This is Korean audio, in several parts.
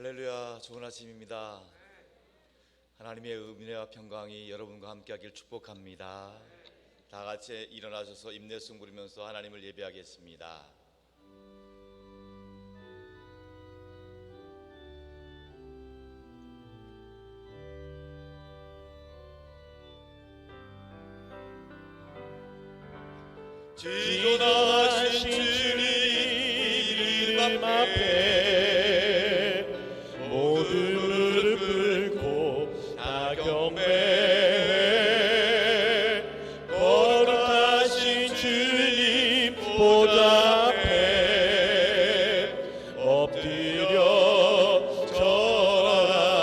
할렐루야, 좋은 아침입니다. 하나님의 은혜와 평강이 여러분과 함께하길 축복합니다. 다 같이 일어나셔서 임내성 부르면서 하나님을 예배하겠습니다. 지존하신 주님 이름 앞에 모두 무릎 꿇고 다 경배해. 거룩하신 주님 보좌 앞에 엎드려 절하세.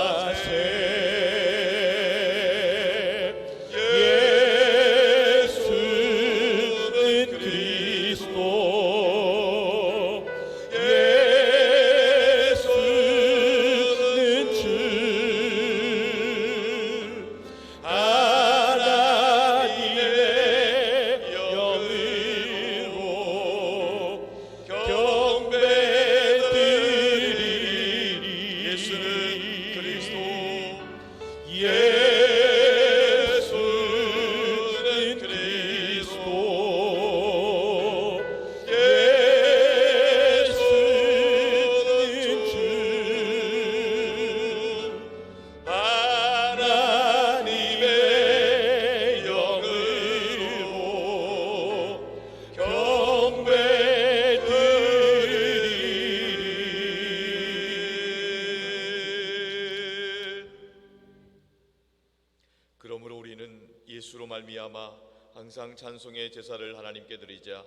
그러므로 우리는 예수로 말미암아 항상 찬송의 제사를 하나님께 드리자.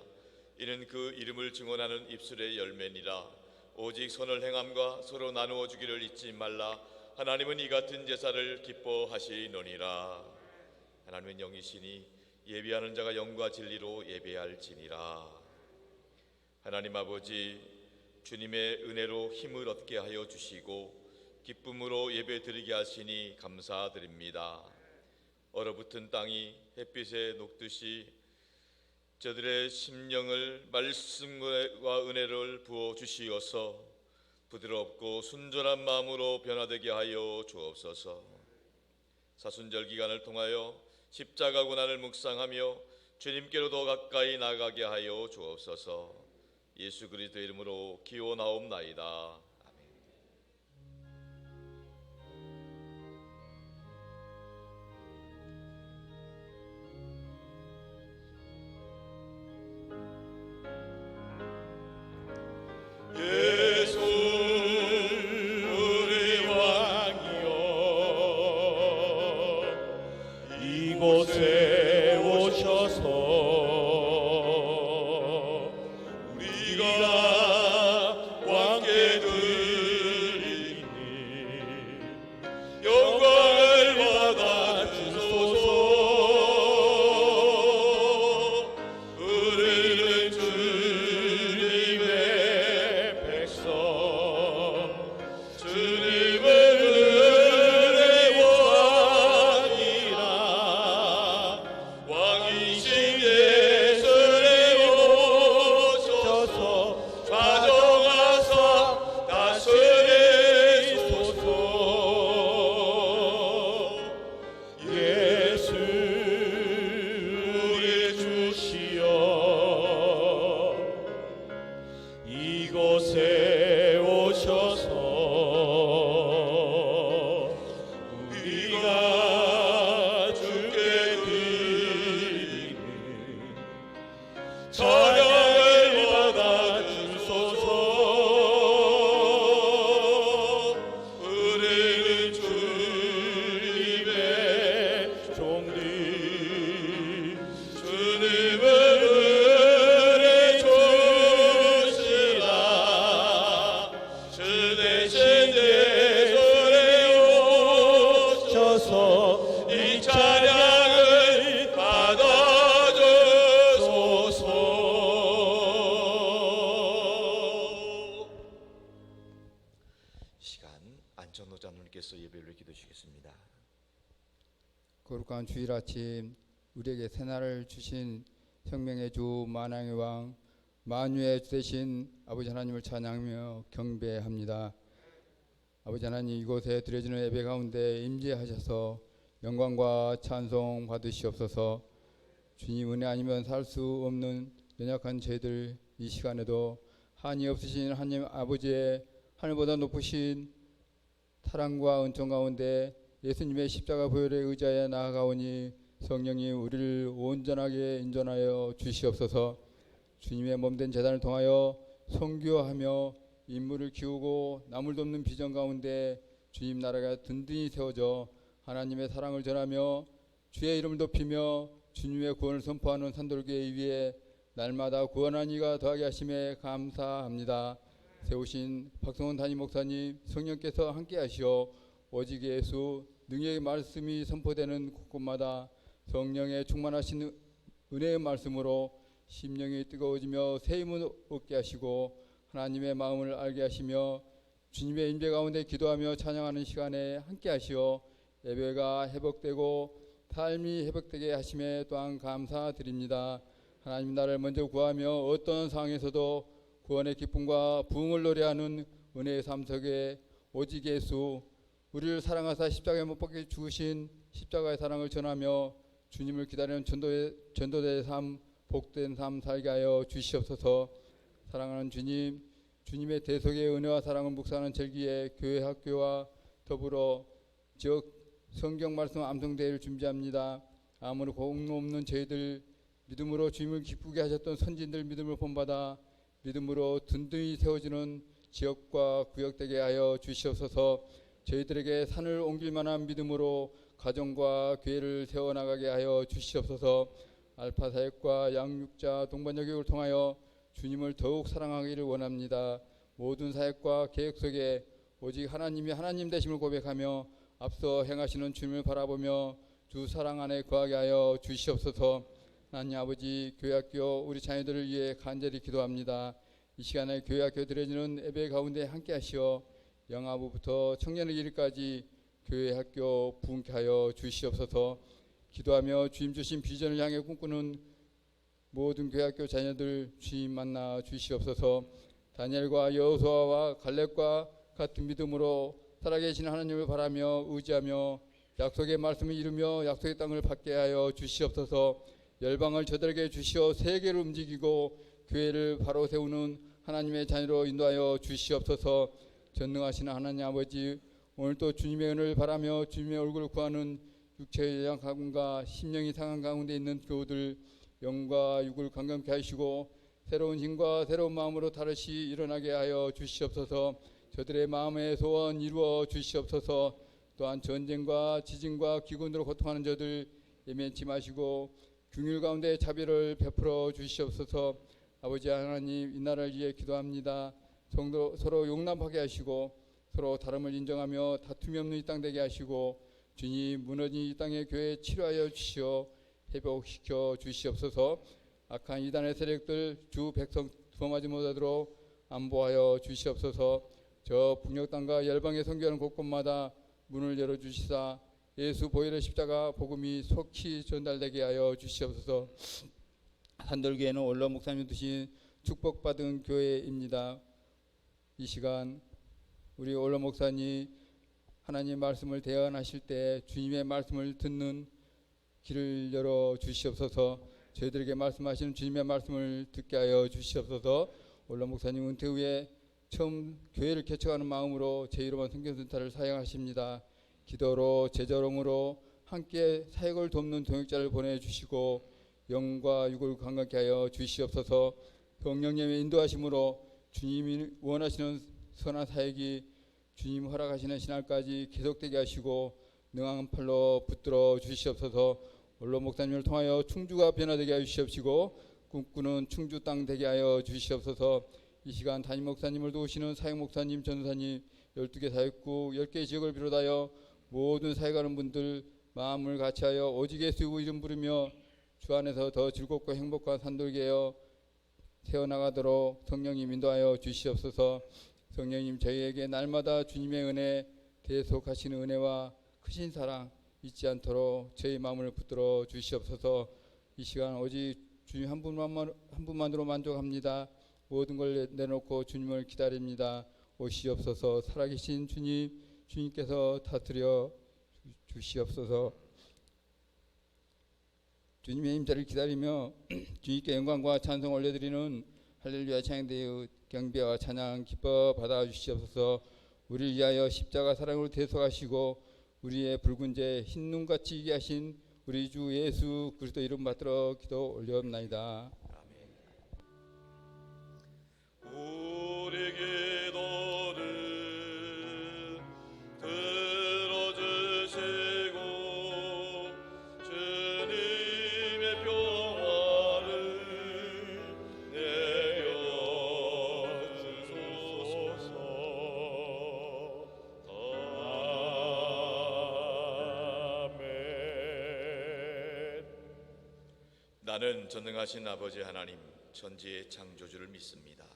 이는 그 이름을 증언하는 입술의 열매니라. 오직 선을 행함과 서로 나누어 주기를 잊지 말라. 하나님은 이 같은 제사를 기뻐하시노니라. 하나님은 영이시니 예배하는 자가 영과 진리로 예배할지니라. 하나님 아버지, 주님의 은혜로 힘을 얻게 하여 주시고 기쁨으로 예배 드리게 하시니 감사드립니다. 얼어붙은 땅이 햇빛에 녹듯이 저들의 심령을 말씀과 은혜를 부어 주시어서 부드럽고 순전한 마음으로 변화되게 하여 주옵소서. 사순절 기간을 통하여 십자가 고난을 묵상하며 주님께로 더 가까이 나가게 하여 주옵소서. 예수 그리스도의 이름으로 기원하옵나이다. 예수 우리 왕이여, 이곳에 오셔서 우리가 왕께 드리니 영광을 받아 주소서. 우리는 주님의 백성, 주님은 은혜의 왕이라. 왕이신 예수를 오셔서 좌정하사 다스리소서. 예수 우리 주시여, 이곳에 오셔서 우리가 주께 드리는 찬양을 받아 주소서. 우리는 주님의 종들, 주님은 은혜 주시라. 주 대신 예수에 오셔서 이 찬양을 받아주소서. 시간 안전노자님께서 예배를 기도하시겠습니다. 거룩한 주일 아침 우리에게 새날을 주신 생명의 주 만왕의 왕 만유의 주 되신 아버지 하나님을 찬양하며 경배합니다. 아버지 하나님, 이곳에 드려지는 예배 가운데 임재하셔서 영광과 찬송 받으시옵소서. 주님, 은혜 아니면 살 수 없는 연약한 저희들 이 시간에도 한이 없으신 하나님 아버지의 하늘보다 높으신 사랑과 은총 가운데 예수님의 십자가 보혈에 의지하여 나아가오니 성령이 우리를 온전하게 인도하여 주시옵소서. 주님의 몸된 제단을 통하여 선교하며 인물을 키우고 남을 돕는 비전 가운데 주님 나라가 든든히 세워져 하나님의 사랑을 전하며 주의 이름을 높이며 주님의 구원을 선포하는 산돌교회 위에 날마다 구원한 이가 더하게 하심에 감사합니다. 세우신 박성훈 담임 목사님, 성령께서 함께 하시어 오직 예수 능력의 말씀이 선포되는 곳곳마다 성령의 충만하신 은혜의 말씀으로 심령이 뜨거워지며 새 힘을 얻게 하시고 하나님의 마음을 알게 하시며 주님의 임재 가운데 기도하며 찬양하는 시간에 함께 하시어 예배가 회복되고 삶이 회복되게 하심에 또한 감사드립니다. 하나님 나라를 먼저 구하며 어떤 상황에서도 구원의 기쁨과 부흥을 노래하는 은혜의 삶 속에 오직 예수 우리를 사랑하사 십자가에 못 박혀 죽으신 십자가의 사랑을 전하며 주님을 기다리는 전도자의 삶, 복된 삶 살게 하여 주시옵소서. 사랑하는 주님, 주님의 대속의 은혜와 사랑을 묵상하는 절기에 교회 학교와 더불어 지역 성경 말씀 암송대회를 준비합니다. 아무런 공로 없는 저희들 믿음으로 주님을 기쁘게 하셨던 선진들 믿음을 본받아 믿음으로 든든히 세워지는 지역과 구역 되게 하여 주시옵소서. 저희들에게 산을 옮길 만한 믿음으로 가정과 교회를 세워나가게 하여 주시옵소서. 알파 사역과 양육자 동반자 교육을 통하여 주님을 더욱 사랑하기를 원합니다. 모든 사역과 계획 속에 오직 하나님이 하나님 되심을 고백하며 앞서 행하시는 주님을 바라보며 주 사랑 안에 거하게 하여 주시옵소서. 하나님 아버지, 교회학교 우리 자녀들을 위해 간절히 기도합니다. 이 시간에 교회학교 드려지는 예배 가운데 함께 하시어 영아부부터 청년의 길까지 교회학교 부흥케 하여 주시옵소서. 기도하며 주님 주신 비전을 향해 꿈꾸는 모든 교회학교 자녀들 주님 만나 주시옵소서. 다니엘과 여호수아와 갈렙과 같은 믿음으로 살아계신 하나님을 바라며 의지하며 약속의 말씀을 이루며 약속의 땅을 받게 하여 주시옵소서. 열방을 저들에게 주시어 세계를 움직이고 교회를 바로 세우는 하나님의 자녀로 인도하여 주시옵소서. 전능하신 하나님 아버지, 오늘도 주님의 은혜를 바라며 주님의 얼굴을 구하는 육체의 연약함과 심령이 상한 가운데 있는 교우들 영과 육을 강건케 하시고 새로운 힘과 새로운 마음으로 다르시 일어나게 하여 주시옵소서. 저들의 마음의 소원 이루어 주시옵소서. 또한 전쟁과 지진과 기근으로 고통하는 저들 예면치 마시고 긍휼 가운데 자비를 베풀어 주시옵소서. 아버지 하나님, 이 나라를 위해 기도합니다. 성도 서로 용납하게 하시고 서로 다름을 인정하며 다툼이 없는 이 땅 되게 하시고 주님 무너진 이 땅의 교회 치료하여 주시어 회복시켜 주시옵소서. 악한 이단의 세력들 주 백성 범하지 못하도록 안보하여 주시옵소서. 저 북녘 땅과 열방에 선교하는 곳곳마다 문을 열어주시사 예수 보혈의 십자가 복음이 속히 전달되게 하여 주시옵소서. 산돌교회는 원로 목사님 드신 축복받은 교회입니다. 이 시간 우리 원로 목사님 하나님의 말씀을 대언하실 때 주님의 말씀을 듣는 길을 열어 주시옵소서. 저희들에게 말씀하시는 주님의 말씀을 듣게 하여 주시옵소서. 원로 목사님 은퇴 후에 처음 교회를 개척하는 마음으로 제1호반 성경센터를 사용하십니다. 기도로 제자롱으로 함께 사역을 돕는 동역자를 보내주시고 영과 육을 강건케 하여 주시옵소서. 성령님의 인도하심으로 주님이 원하시는 선한 사역이 주님 허락하시는 신날까지 계속되게 하시고 능한 팔로 붙들어 주시옵소서. 원로 목사님을 통하여 충주가 변화되게 하여 주시옵시고 꿈꾸는 충주 땅 되게 하여 주시옵소서. 이 시간 담임 목사님을 도우시는 사역 목사님, 전사님 12개 사역국 10개 지역을 비롯하여 모든 사역하는 분들 마음을 같이하여 오직 예수 이름 부르며 주 안에서 더 즐겁고 행복한 산돌교회여 태어나가도록 성령님 인도하여 주시옵소서. 성령님 저희에게 날마다 주님의 은혜 대속하시는 은혜와 크신 사랑 잊지 않도록 저희 마음을 붙들어 주시옵소서. 이 시간 오직 주님 한 분만으로 만족합니다. 모든 걸 내놓고 주님을 기다립니다. 오시옵소서. 살아계신 주님 주님께서 다스려 주시옵소서. 주님의 임재를 기다리며 주님께 영광과 찬송 올려드리는 할렐루야 찬양대의 경배와 찬양 기뻐 받아주시옵소서. 우리를 위하여 십자가 사랑으로 대속하시고 우리의 붉은 죄 흰 눈같이 이게 하신 우리 주 예수 그리스도 이름 받들어 기도 올려옵나이다. 우리 기도를 들어주시고 주님의 평화를 내려 주소서. 아멘. 나는 전능하신 아버지 하나님 천지의 창조주를 믿습니다.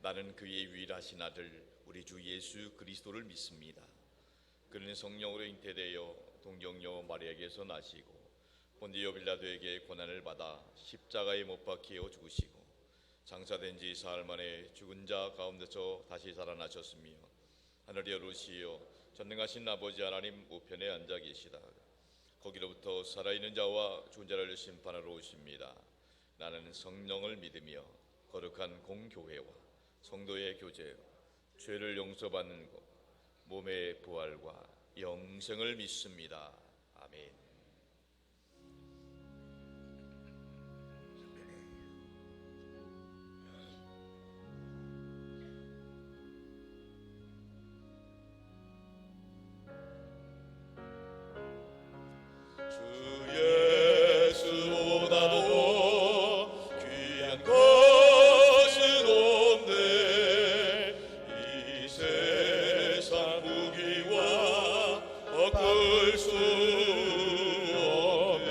나는 그의 유일하신 아들 우리 주 예수 그리스도를 믿습니다. 그는 성령으로 잉태되어 동정녀 마리아에게서 나시고 본디오 빌라도에게 고난을 받아 십자가에 못 박혀 죽으시고 장사된 지 사흘 만에 죽은 자 가운데서 다시 살아나셨으며 하늘에 오르시어 전능하신 아버지 하나님 우편에 앉아 계시다. 거기로부터 살아있는 자와 죽은 자를 심판하러 오십니다. 나는 성령을 믿으며 거룩한 공교회와 성도의 교제, 죄를 용서받는 것, 몸의 부활과 영생을 믿습니다. 아멘. 주 예수보다도 귀한 것은 없네. 이 세상 무기와 바꿀 수 없네.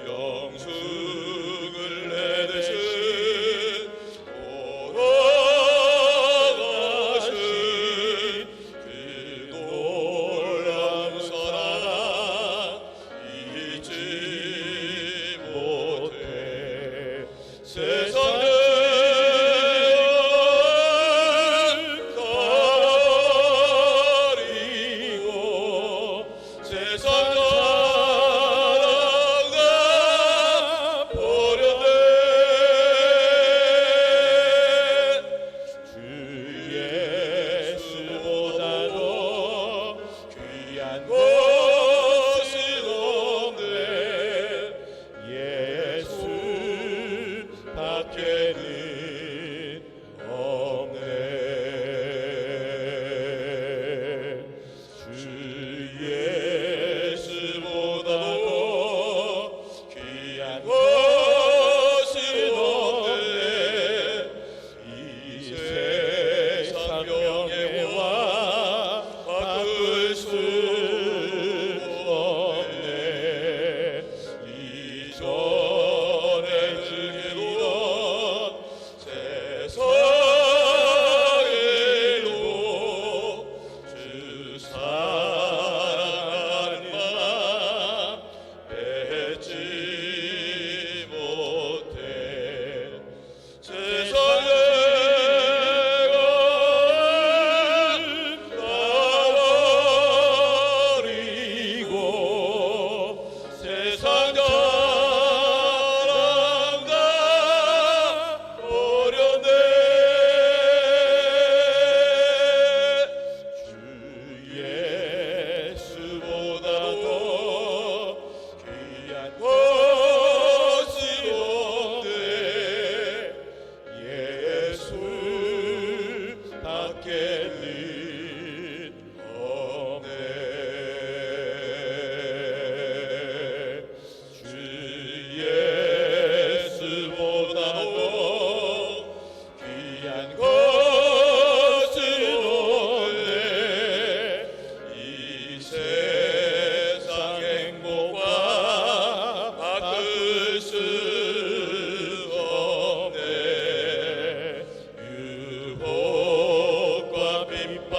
영숙을 내대신 돌아가신 그 놀라운 사랑 잊지 못해. 세상을 가리고 세상 사랑가 버렸네. 주 예수보다도 귀한 것은 없네. 예수 밖에는 없네. 주 예수보다도 귀한 것은 없네. 이 세상 명예와 바꿀 수 없네. 이전에 즐기던 세상에도 주 사랑하는 맘 뺏지 못해. 세상을 가리고 세상 사랑가 버렸네. 주 예수보다도 귀한 것은 없네. 예수 밖에는 없네. 주 예수보다도 귀한 것은 없네. 이 세상 행복과 바꿀 수 없네. 유혹과 핍박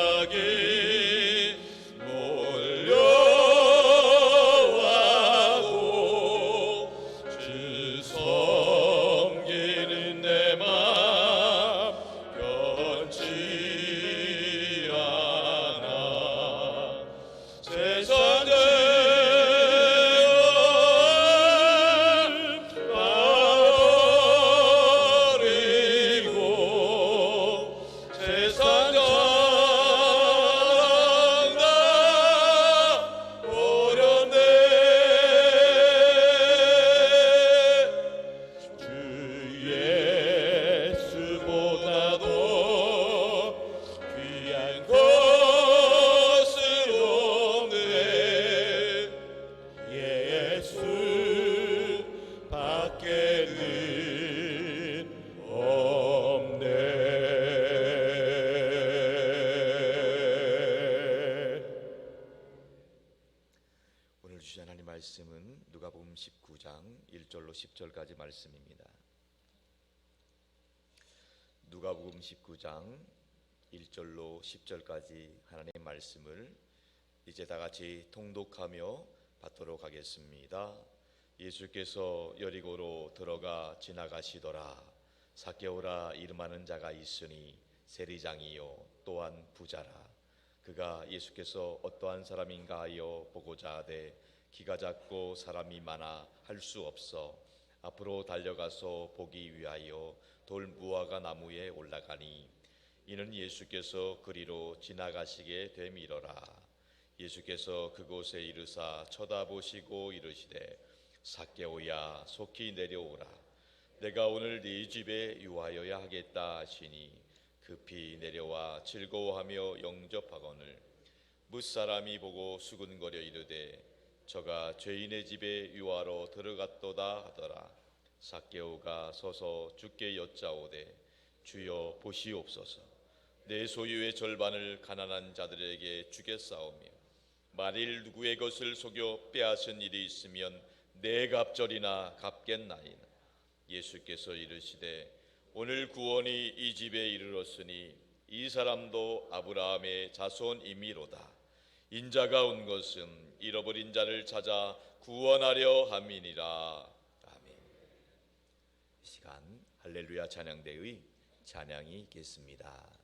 말씀은 누가복음 19장 1절로 10절까지 말씀입니다. 누가복음 19장 1절로 10절까지 하나님의 말씀을 이제 다 같이 통독하며 받도록 하겠습니다. 예수께서 여리고로 들어가 지나가시더라. 삭개오라 이름하는 자가 있으니 세리장이요 또한 부자라. 그가 예수께서 어떠한 사람인가 하여 보고자 하되 키가 작고 사람이 많아 할 수 없어 앞으로 달려가서 보기 위하여 돌 무화과 나무에 올라가니 이는 예수께서 그리로 지나가시게 되밀어라. 예수께서 그곳에 이르사 쳐다보시고 이르시되 삭개오야 속히 내려오라. 내가 오늘 네 집에 유하여야 하겠다 하시니 급히 내려와 즐거워하며 영접하거늘 뭇사람이 보고 수군거려 이르되 저가 죄인의 집에 유하러 들어갔도다 하더라. 삭개오가 서서 주께 여짜오되 주여 보시옵소서. 내 소유의 절반을 가난한 자들에게 주겠사오며 만일 누구의 것을 속여 빼앗은 일이 있으면 네 갑절이나 갚겠나이다. 예수께서 이르시되 오늘 구원이 이 집에 이르렀으니 이 사람도 아브라함의 자손이미로다. 인자가 온 것은 잃어버린 자를 찾아 구원하려 함이니라. 아멘. 이 시간 할렐루야 찬양대의 찬양이 있겠습니다.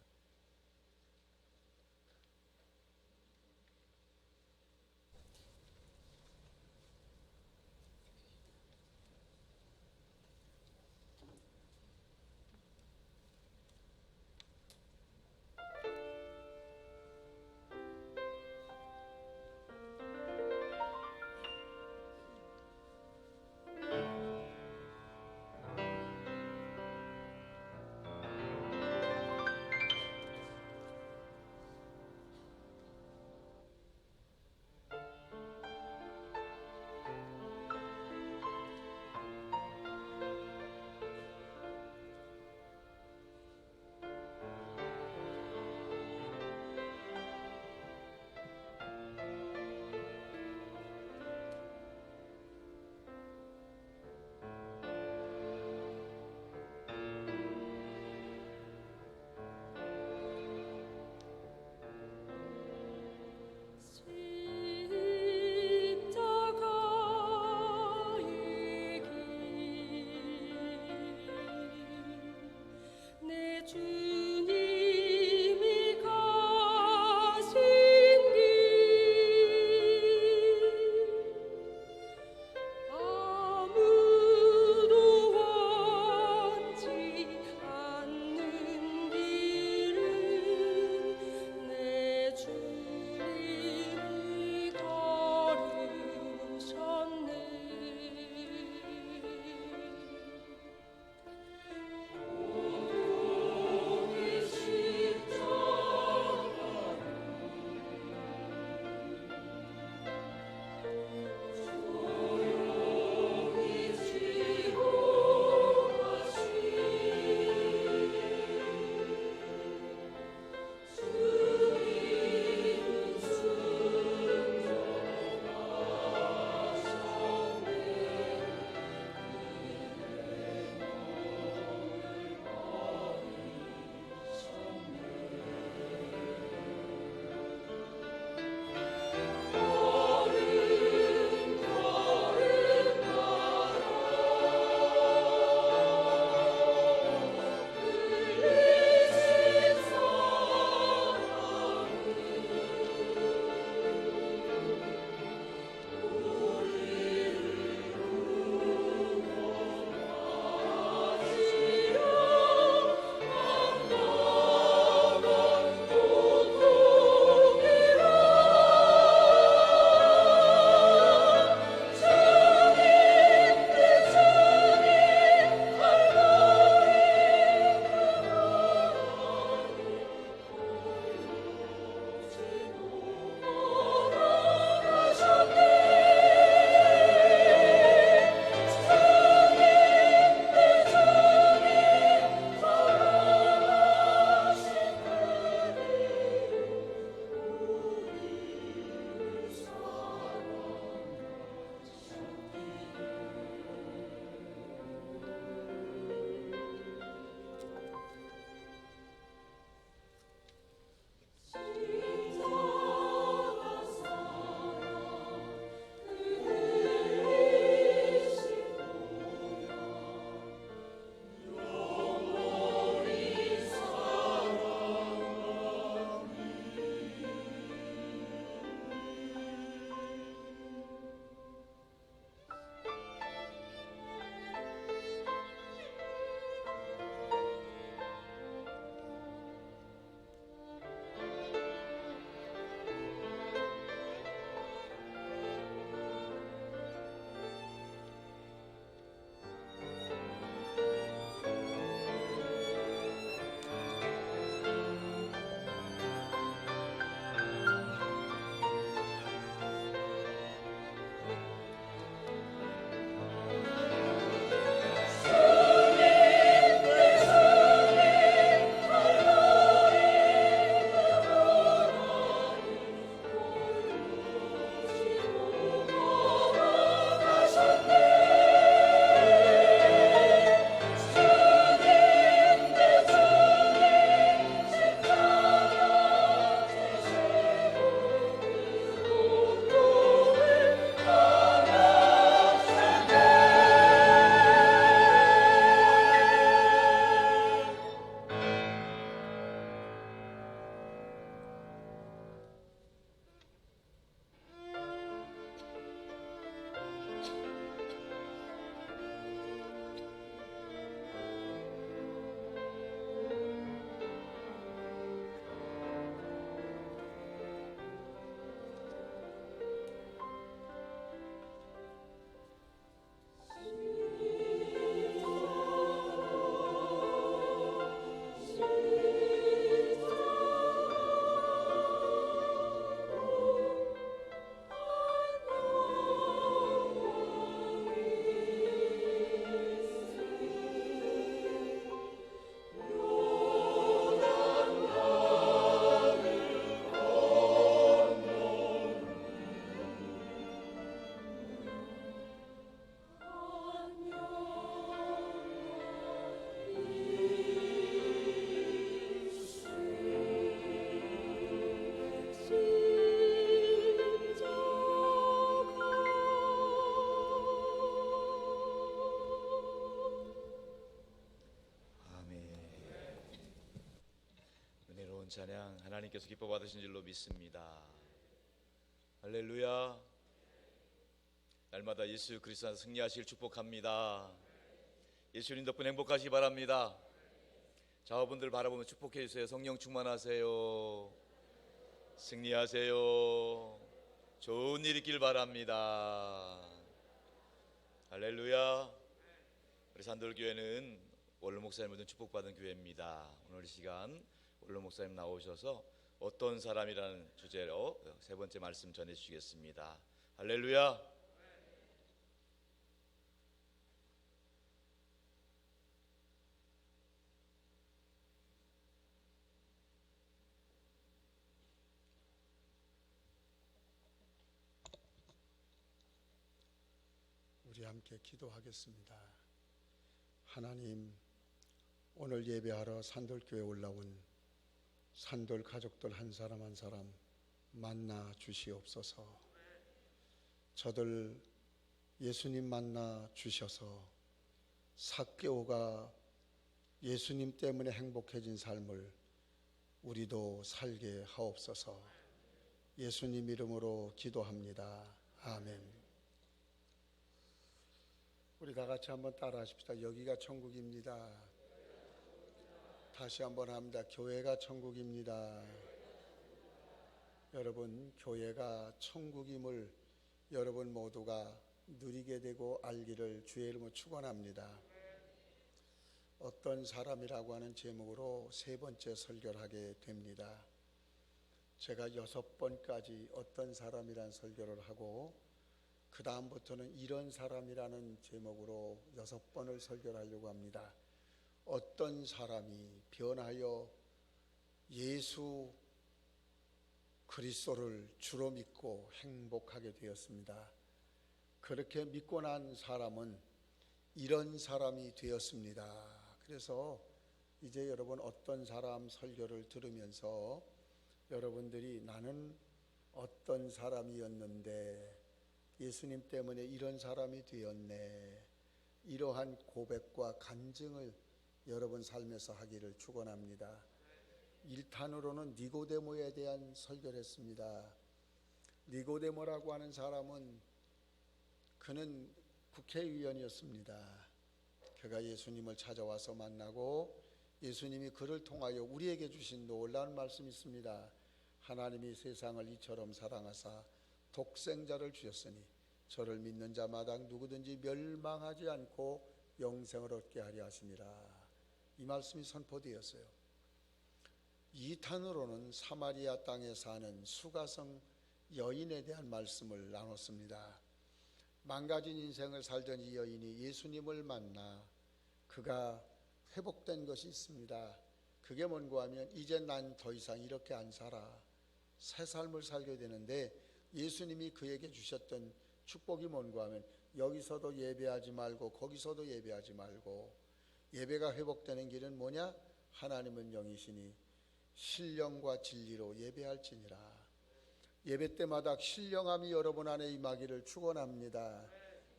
찬양 하나님께서 기뻐 받으신 줄로 믿습니다. 할렐루야. 날마다 예수 그리스도 안에서 승리하시길 축복합니다. 예수님 덕분에 행복하시기 바랍니다. 자녀분들 바라보며 축복해 주세요. 성령 충만하세요. 승리하세요. 좋은 일 있길 바랍니다. 할렐루야. 우리 산돌교회는 원로 목사님 모든 축복받은 교회입니다. 오늘 이 시간 원로 목사님 나오셔서 어떤 사람이라는 주제로 세 번째 말씀 전해 주시겠습니다. 할렐루야. 우리 함께 기도하겠습니다. 하나님, 오늘 예배하러 산돌교회에 올라온 산돌 가족들 한 사람 한 사람 만나 주시옵소서. 저들 예수님 만나 주셔서 삭개오가 예수님 때문에 행복해진 삶을 우리도 살게 하옵소서. 예수님 이름으로 기도합니다. 아멘. 우리 다 같이 한번 따라 하십시다. 여기가 천국입니다. 다시 한번 합니다. 교회가 천국입니다. 여러분, 교회가 천국임을 여러분 모두가 누리게 되고 알기를 주의 이름으로 축원합니다. 어떤 사람이라고 하는 제목으로 세 번째 설교를 하게 됩니다. 제가 6번까지 어떤 사람이란 설교를 하고 그 다음부터는 이런 사람이라는 제목으로 6번을 설교를 하려고 합니다. 어떤 사람이 변하여 예수 그리스도를 주로 믿고 행복하게 되었습니다. 그렇게 믿고 난 사람은 이런 사람이 되었습니다. 그래서 이제 여러분 어떤 사람 설교를 들으면서 여러분들이 나는 어떤 사람이었는데 예수님 때문에 이런 사람이 되었네, 이러한 고백과 간증을 여러분 삶에서 하기를 축원합니다. 1탄으로는 니고데모에 대한 설교를 했습니다. 니고데모라고 하는 사람은 그는 국회의원이었습니다. 그가 예수님을 찾아와서 만나고 예수님이 그를 통하여 우리에게 주신 놀라운 말씀이 있습니다. 하나님이 세상을 이처럼 사랑하사 독생자를 주셨으니 저를 믿는 자마다 누구든지 멸망하지 않고 영생을 얻게 하려 하심이라. 이 말씀이 선포되었어요. 2탄으로는 사마리아 땅에 사는 수가성 여인에 대한 말씀을 나눴습니다. 망가진 인생을 살던 이 여인이 예수님을 만나 그가 회복된 것이 있습니다. 그게 뭔가 하면 이제 난 더 이상 이렇게 안 살아, 새 삶을 살게 되는데 예수님이 그에게 주셨던 축복이 뭔가 하면 여기서도 예배하지 말고 거기서도 예배하지 말고, 예배가 회복되는 길은 뭐냐? 하나님은 영이시니 신령과 진리로 예배할지니라. 예배 때마다 신령함이 여러분 안에 임하기를 축원합니다.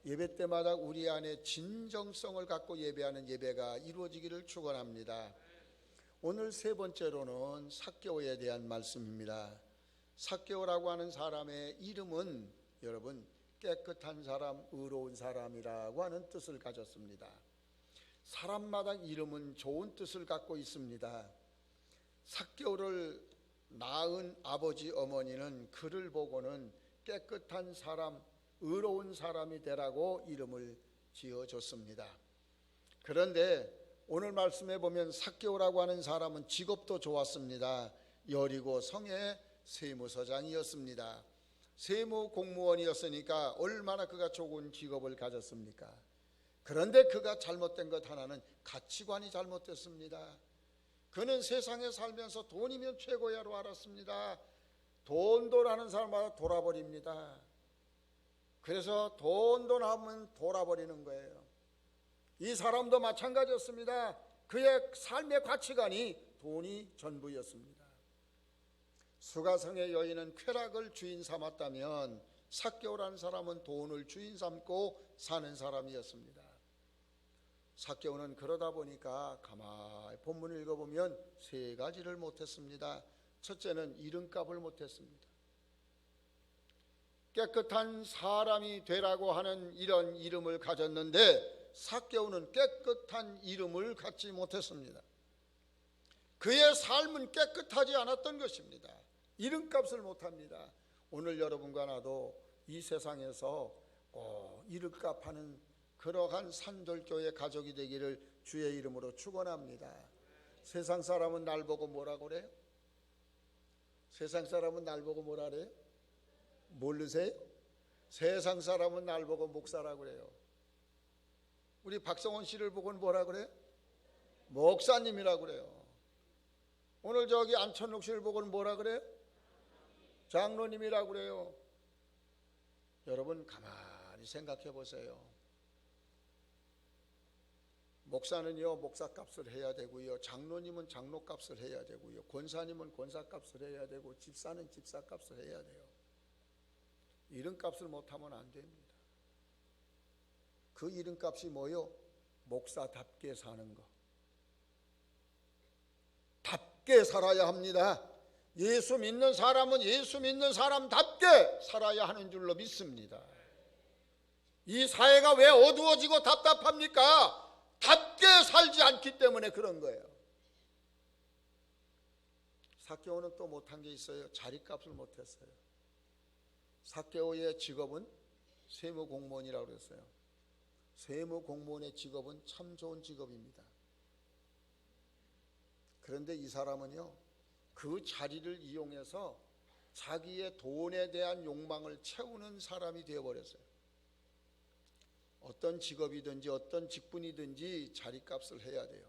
예배 때마다 우리 안에 진정성을 갖고 예배하는 예배가 이루어지기를 축원합니다. 오늘 세 번째로는 삭개오에 대한 말씀입니다. 삭개오라고 하는 사람의 이름은 여러분 깨끗한 사람, 의로운 사람이라고 하는 뜻을 가졌습니다. 사람마다 이름은 좋은 뜻을 갖고 있습니다. 삭개오를 낳은 아버지 어머니는 그를 보고는 깨끗한 사람, 의로운 사람이 되라고 이름을 지어줬습니다. 그런데 오늘 말씀에 보면 삭개오라고 하는 사람은 직업도 좋았습니다. 여리고 성의 세무서장이었습니다. 세무 공무원이었으니까 얼마나 그가 좋은 직업을 가졌습니까? 그런데 그가 잘못된 것 하나는 가치관이 잘못됐습니다. 그는 세상에 살면서 돈이면 최고야로 알았습니다. 돈하는 사람마다 돌아버립니다. 그래서 돈 하면 돌아버리는 거예요. 이 사람도 마찬가지였습니다. 그의 삶의 가치관이 돈이 전부였습니다. 수가성의 여인은 쾌락을 주인 삼았다면 삭개오라는 사람은 돈을 주인 삼고 사는 사람이었습니다. 삭개오는 그러다 보니까 가만히 본문을 읽어보면 세 가지를 못했습니다. 첫째는 이름값을 못했습니다. 깨끗한 사람이 되라고 하는 이런 이름을 가졌는데 삭개오는 깨끗한 이름을 갖지 못했습니다. 그의 삶은 깨끗하지 않았던 것입니다. 이름값을 못합니다. 오늘 여러분과 나도 이 세상에서 이름값하는 그러한 산돌교회 가족이 되기를 주의 이름으로 축원합니다. 세상 사람은 날 보고 뭐라 그래요? 세상 사람은 날 보고 뭐라 그래요? 모르세요? 세상 사람은 날 보고 목사라고 그래요. 우리 박성원 씨를 보고는 뭐라 그래요? 목사님이라고 그래요. 오늘 저기 안천록 씨를 보고는 뭐라 그래요? 장로님이라고 그래요. 여러분 가만히 생각해 보세요. 목사는요 목사값을 해야 되고요, 장로님은 장로값을 해야 되고요, 권사님은 권사값을 해야 되고, 집사는 집사값을 해야 돼요. 이름값을 못하면 안 됩니다. 그 이름값이 뭐요? 목사답게 사는 거. 답게 살아야 합니다. 예수 믿는 사람은 예수 믿는 사람답게 살아야 하는 줄로 믿습니다. 이 사회가 왜 어두워지고 답답합니까? 답게 살지 않기 때문에 그런 거예요. 삭개오는 또 못한 게 있어요. 자리값을 못했어요. 삭개오의 직업은 세무공무원이라고 그랬어요. 세무공무원의 직업은 참 좋은 직업입니다. 그런데 이 사람은요 그 자리를 이용해서 자기의 돈에 대한 욕망을 채우는 사람이 되어버렸어요. 어떤 직업이든지 어떤 직분이든지 자리값을 해야 돼요.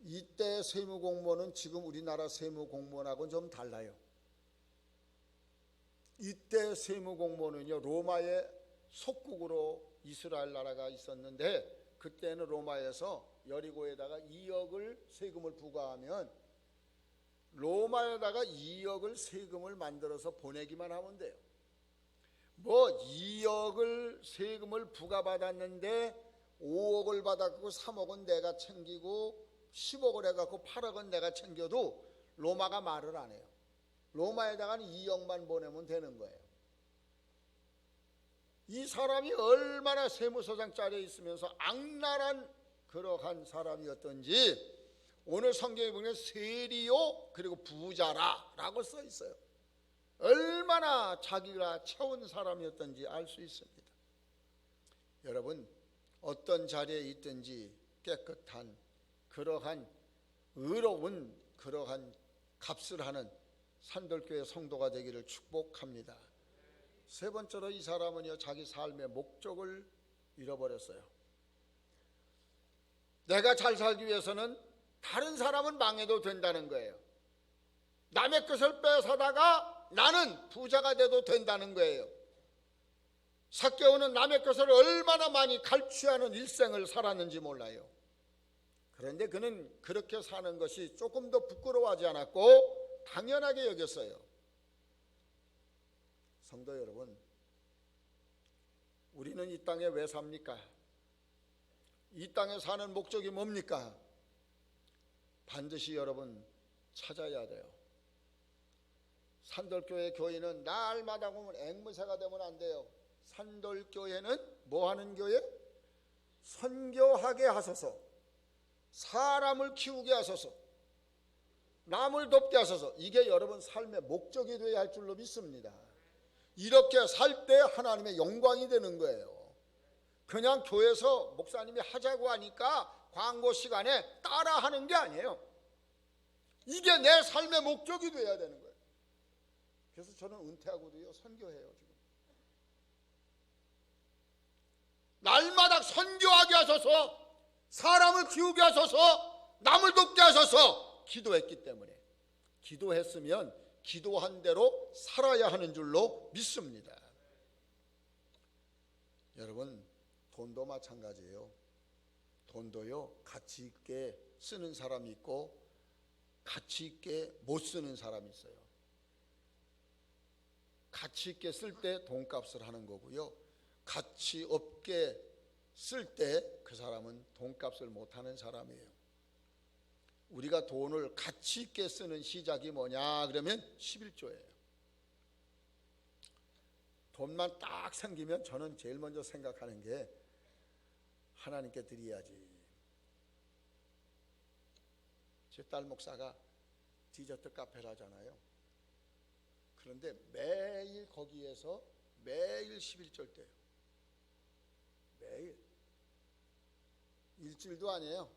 이때 세무공무원은 지금 우리나라 세무공무원하고는 좀 달라요. 이때 세무공무원은요 로마의 속국으로 이스라엘 나라가 있었는데, 그때는 로마에서 여리고에다가 2억을 세금을 부과하면 로마에다가 2억을 세금을 만들어서 보내기만 하면 돼요. 뭐 2억을 세금을 부과받았는데 5억을 받았고 3억은 내가 챙기고 10억을 해갖고 8억은 내가 챙겨도 로마가 말을 안 해요. 로마에다가는 2억만 보내면 되는 거예요. 이 사람이 얼마나 세무서장 자리에 있으면서 악랄한 그러한 사람이었던지 오늘 성경에 보면 세리요 그리고 부자라 라고 써 있어요. 얼마나 자기가 채운 사람이었던지 알 수 있습니다. 여러분 어떤 자리에 있든지 깨끗한 그러한 의로운 그러한 값을 하는 산돌교회 성도가 되기를 축복합니다. 세 번째로 이 사람은요 자기 삶의 목적을 잃어버렸어요. 내가 잘 살기 위해서는 다른 사람은 망해도 된다는 거예요. 남의 것을 뺏어다가 나는 부자가 돼도 된다는 거예요. 삭개오는 남의 것을 얼마나 많이 갈취하는 일생을 살았는지 몰라요. 그런데 그는 그렇게 사는 것이 조금 더 부끄러워하지 않았고 당연하게 여겼어요. 성도 여러분, 우리는 이 땅에 왜 삽니까? 이 땅에 사는 목적이 뭡니까? 반드시 여러분 찾아야 돼요. 산돌교회 교인은 날마다 보면 앵무새가 되면 안 돼요. 산돌교회는 뭐 하는 교회? 선교하게 하소서, 사람을 키우게 하소서, 남을 돕게 하소서. 이게 여러분 삶의 목적이 되어야 할 줄로 믿습니다. 이렇게 살 때 하나님의 영광이 되는 거예요. 그냥 교회에서 목사님이 하자고 하니까 광고 시간에 따라하는 게 아니에요. 이게 내 삶의 목적이 되어야 되는 거예요. 그래서 저는 은퇴하고도요 선교해요. 지금 날마다 선교하게 하소서, 사람을 키우게 하소서, 남을 돕게 하소서 기도했기 때문에, 기도했으면 기도한 대로 살아야 하는 줄로 믿습니다. 여러분 돈도 마찬가지예요. 돈도요 가치 있게 쓰는 사람이 있고 가치 있게 못 쓰는 사람이 있어요. 가치 있게 쓸 때 돈값을 하는 거고요, 가치 없게 쓸 때 그 사람은 돈값을 못하는 사람이에요. 우리가 돈을 가치 있게 쓰는 시작이 뭐냐 그러면 11조예요. 돈만 딱 생기면 저는 제일 먼저 생각하는 게 하나님께 드려야지. 제 딸 목사가 디저트 카페를 하잖아요. 그런데 매일 거기에서 매일 11절 때요. 매일. 일주일도 아니에요.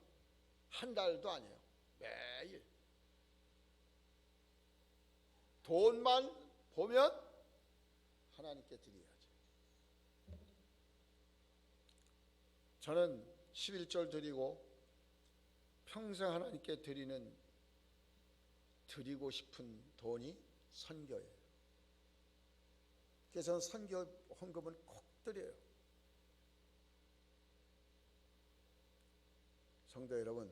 한 달도 아니에요. 매일. 돈만 보면 하나님께 드려야지. 저는 11절 드리고 평생 하나님께 드리고 싶은 돈이 선교예요. 그래서 저는 선교 헌금은 꼭 드려요. 성도 여러분,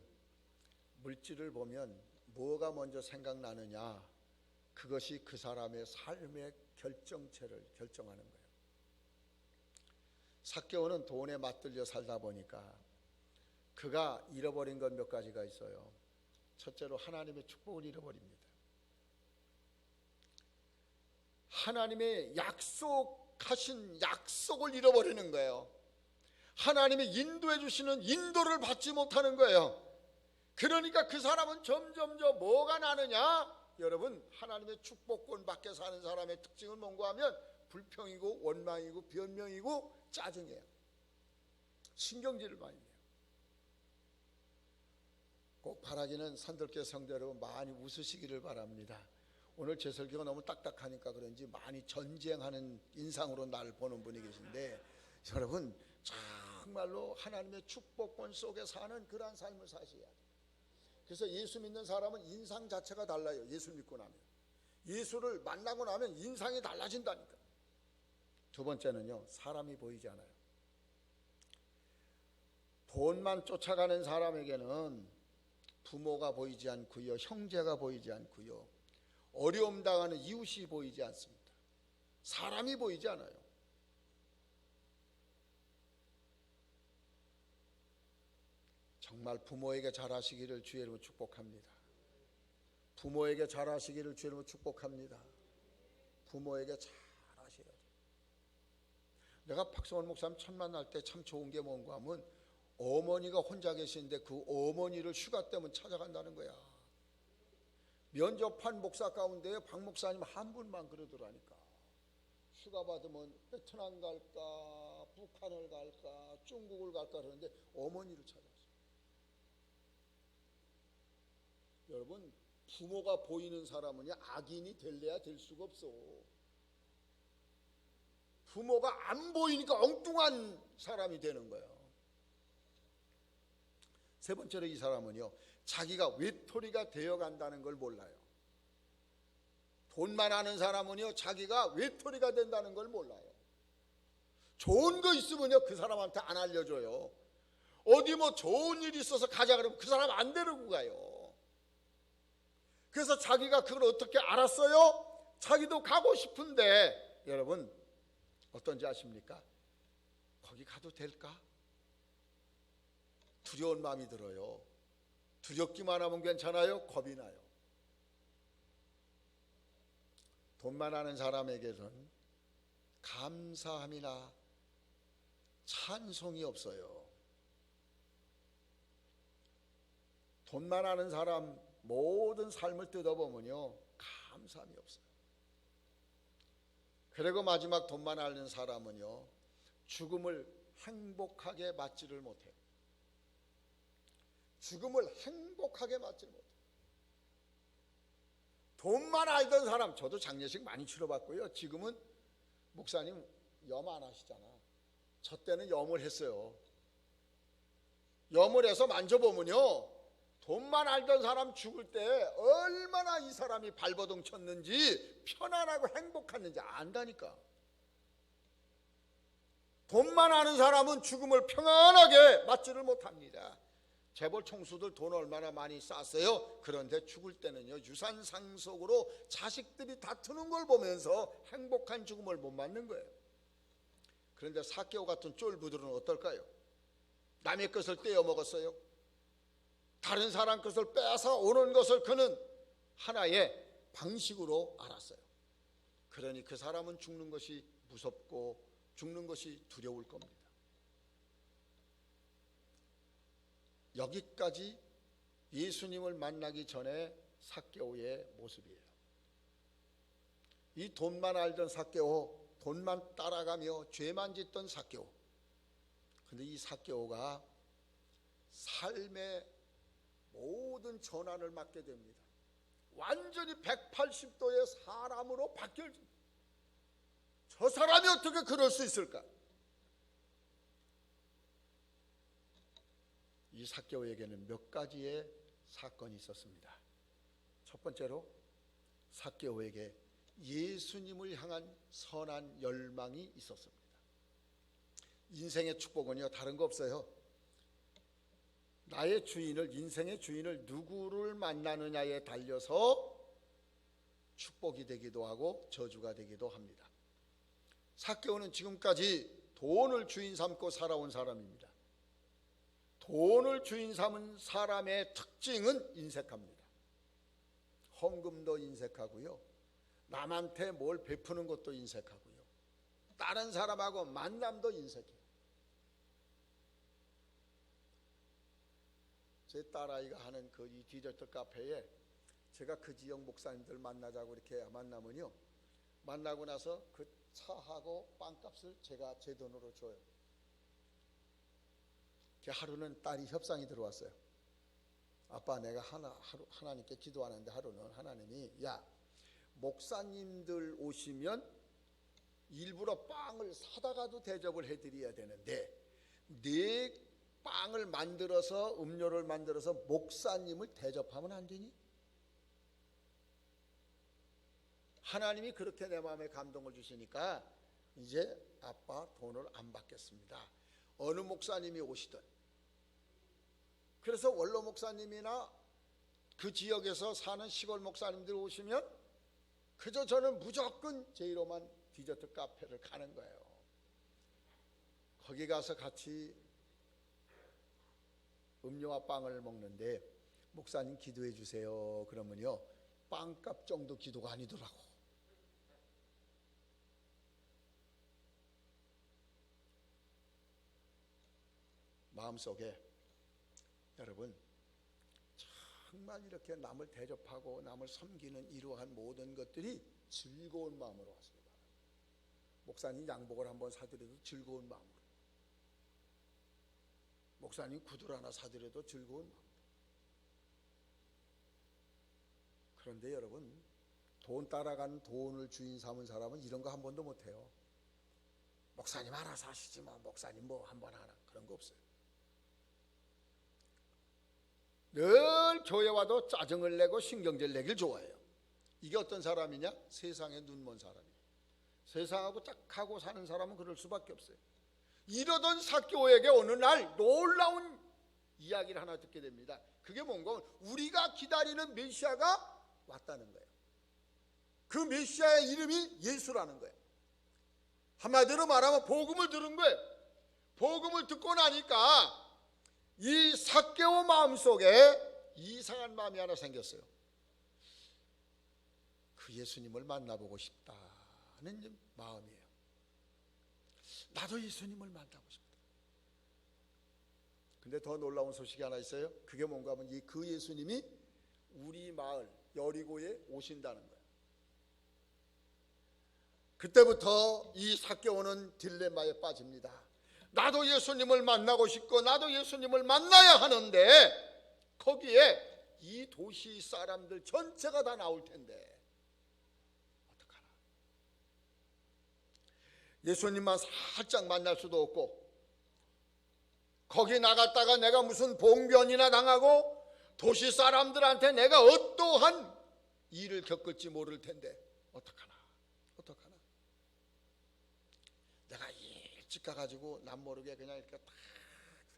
물질을 보면 뭐가 먼저 생각나느냐, 그것이 그 사람의 삶의 결정체를 결정하는 거예요. 삭개오는 돈에 맞들려 살다 보니까 그가 잃어버린 건 몇 가지가 있어요. 첫째로 하나님의 축복을 잃어버립니다. 하나님의 약속하신 약속을 잃어버리는 거예요. 하나님이 인도해 주시는 인도를 받지 못하는 거예요. 그러니까 그 사람은 점점점 뭐가 나느냐? 여러분, 하나님의 축복권 밖에 사는 사람의 특징을 뭔가 하면 불평이고 원망이고 변명이고 짜증이에요. 신경질을 많이 내요. 꼭 바라기는 산들교 성도 여러분 많이 웃으시기를 바랍니다. 오늘 제 설교가 너무 딱딱하니까 그런지 많이 전쟁하는 인상으로 나를 보는 분이 계신데, 여러분 정말로 하나님의 축복권 속에 사는 그러한 삶을 사셔야 돼요. 그래서 예수 믿는 사람은 인상 자체가 달라요. 예수 믿고 나면, 예수를 만나고 나면 인상이 달라진다니까. 두 번째는요, 사람이 보이지 않아요. 돈만 쫓아가는 사람에게는 부모가 보이지 않고요, 형제가 보이지 않고요, 어려움 당하는 이웃이 보이지 않습니다. 사람이 보이지 않아요. 정말 부모에게 잘하시기를 주의 이름으로 축복합니다. 부모에게 잘하시기를 주의 이름으로 축복합니다. 부모에게 잘하셔야 돼요. 내가 박성원 목사님 첫 만날 때 참 좋은 게 뭔가 하면 어머니가 혼자 계시는데 그 어머니를 휴가 때문에 찾아간다는 거야. 면접한 목사 가운데 박 목사님 한 분만 그러더라니까. 휴가 받으면 베트남 갈까, 북한을 갈까, 중국을 갈까 그러는데 어머니를 찾았어요. 여러분, 부모가 보이는 사람은 악인이 될래야 될 수가 없어. 부모가 안 보이니까 엉뚱한 사람이 되는 거예요. 세 번째로 이 사람은요, 자기가 외톨이가 되어간다는 걸 몰라요. 돈만 아는 사람은요, 자기가 외톨이가 된다는 걸 몰라요. 좋은 거 있으면요, 그 사람한테 안 알려줘요. 어디 뭐 좋은 일이 있어서 가자 그러면 그 사람 안 데리고 가요. 그래서 자기가 그걸 어떻게 알았어요? 자기도 가고 싶은데, 여러분 어떤지 아십니까? 거기 가도 될까? 두려운 마음이 들어요. 두렵기만 하면 괜찮아요? 겁이 나요. 돈만 아는 사람에게는 감사함이나 찬송이 없어요. 돈만 아는 사람 모든 삶을 뜯어보면요, 감사함이 없어요. 그리고 마지막 돈만 아는 사람은요, 죽음을 행복하게 맞지를 못해요. 죽음을 행복하게 맞지를 못해요. 돈만 알던 사람, 저도 장례식 많이 치러봤고요. 지금은 목사님 염 안 하시잖아. 저 때는 염을 했어요. 염을 해서 만져보면요, 돈만 알던 사람 죽을 때 얼마나 이 사람이 발버둥 쳤는지 편안하고 행복했는지 안다니까. 돈만 아는 사람은 죽음을 평안하게 맞지를 못합니다. 재벌 총수들 돈 얼마나 많이 쌌어요. 그런데 죽을 때는요, 유산 상속으로 자식들이 다투는 걸 보면서 행복한 죽음을 못 맞는 거예요. 그런데 삭개오 같은 쫄부들은 어떨까요? 남의 것을 떼어 먹었어요. 다른 사람 것을 빼앗아 오는 것을 그는 하나의 방식으로 알았어요. 그러니 그 사람은 죽는 것이 무섭고 죽는 것이 두려울 겁니다. 여기까지 예수님을 만나기 전에 삭개오의 모습이에요. 이 돈만 알던 삭개오, 돈만 따라가며 죄만 짓던 삭개오. 근데 이 삭개오가 삶의 모든 전환을 맞게 됩니다. 완전히 180도의 사람으로 바뀌어집니다. 저 사람이 어떻게 그럴 수 있을까? 이 삭개오에게는 몇 가지의 사건이 있었습니다. 첫 번째로 삭개오에게 예수님을 향한 선한 열망이 있었습니다. 인생의 축복은요, 다른 거 없어요. 나의 주인을, 인생의 주인을 누구를 만나느냐에 달려서 축복이 되기도 하고 저주가 되기도 합니다. 삭개오는 지금까지 돈을 주인 삼고 살아온 사람입니다. 돈을 주인 삼은 사람의 특징은 인색합니다. 헌금도 인색하고요, 남한테 뭘 베푸는 것도 인색하고요, 다른 사람하고 만남도 인색해요. 제 딸아이가 하는 그 이 디저트 카페에 제가 그 지역 목사님들 만나자고 이렇게 만나면요, 만나고 나서 그 차하고 빵값을 제가 제 돈으로 줘요. 하루는 딸이 협상이 들어왔어요. 아빠, 내가 하나님께 기도하는데 하루는 하나님이, 야, 목사님들 오시면 일부러 빵을 사다가도 대접을 해드려야 되는데 네 빵을 만들어서, 음료를 만들어서 목사님을 대접하면 안 되니? 하나님이 그렇게 내 마음에 감동을 주시니까 이제 아빠 돈을 안 받겠습니다. 어느 목사님이 오시든. 그래서 원로 목사님이나 그 지역에서 사는 시골 목사님들 오시면 그저 저는 무조건 제1호만 디저트 카페를 가는 거예요. 거기 가서 같이 음료와 빵을 먹는데, 목사님 기도해 주세요 그러면요, 빵값 정도 기도가 아니더라고. 마음속에 여러분, 정말 이렇게 남을 대접하고 남을 섬기는 이러한 모든 것들이 즐거운 마음으로 왔습니다. 목사님 양복을 한번 사드려도 즐거운 마음으로, 목사님 구두를 하나 사드려도 즐거운 마음. 그런데 여러분, 돈 따라가는, 돈을 주인 삼은 사람은 이런 거 한 번도 못해요. 목사님 알아서 하시지 뭐, 목사님 뭐 한번 하나, 그런 거 없어요. 늘 교회 와도 짜증을 내고 신경질 내길 좋아해요. 이게 어떤 사람이냐? 세상에 눈먼 사람이에요. 세상하고 딱 하고 사는 사람은 그럴 수밖에 없어요. 이러던 삭개오에게 어느 날 놀라운 이야기를 하나 듣게 됩니다. 그게 뭔가, 우리가 기다리는 메시아가 왔다는 거예요. 그 메시아의 이름이 예수라는 거예요. 한마디로 말하면 복음을 들은 거예요. 복음을 듣고 나니까 이 삭개오 마음속에 이상한 마음이 하나 생겼어요. 그 예수님을 만나보고 싶다는 마음이에요. 나도 예수님을 만나고 싶다. 근데 더 놀라운 소식이 하나 있어요. 그게 뭔가 하면 그 예수님이 우리 마을 여리고에 오신다는 거예요. 그때부터 이 삭개오는 딜레마에 빠집니다. 나도 예수님을 만나고 싶고 나도 예수님을 만나야 하는데 거기에 이 도시 사람들 전체가 다 나올 텐데 어떡하나. 예수님만 살짝 만날 수도 없고, 거기 나갔다가 내가 무슨 봉변이나 당하고 도시 사람들한테 내가 어떠한 일을 겪을지 모를 텐데 어떡하나. 내가 일찍 가가지고 남 모르게 그냥 이렇게 딱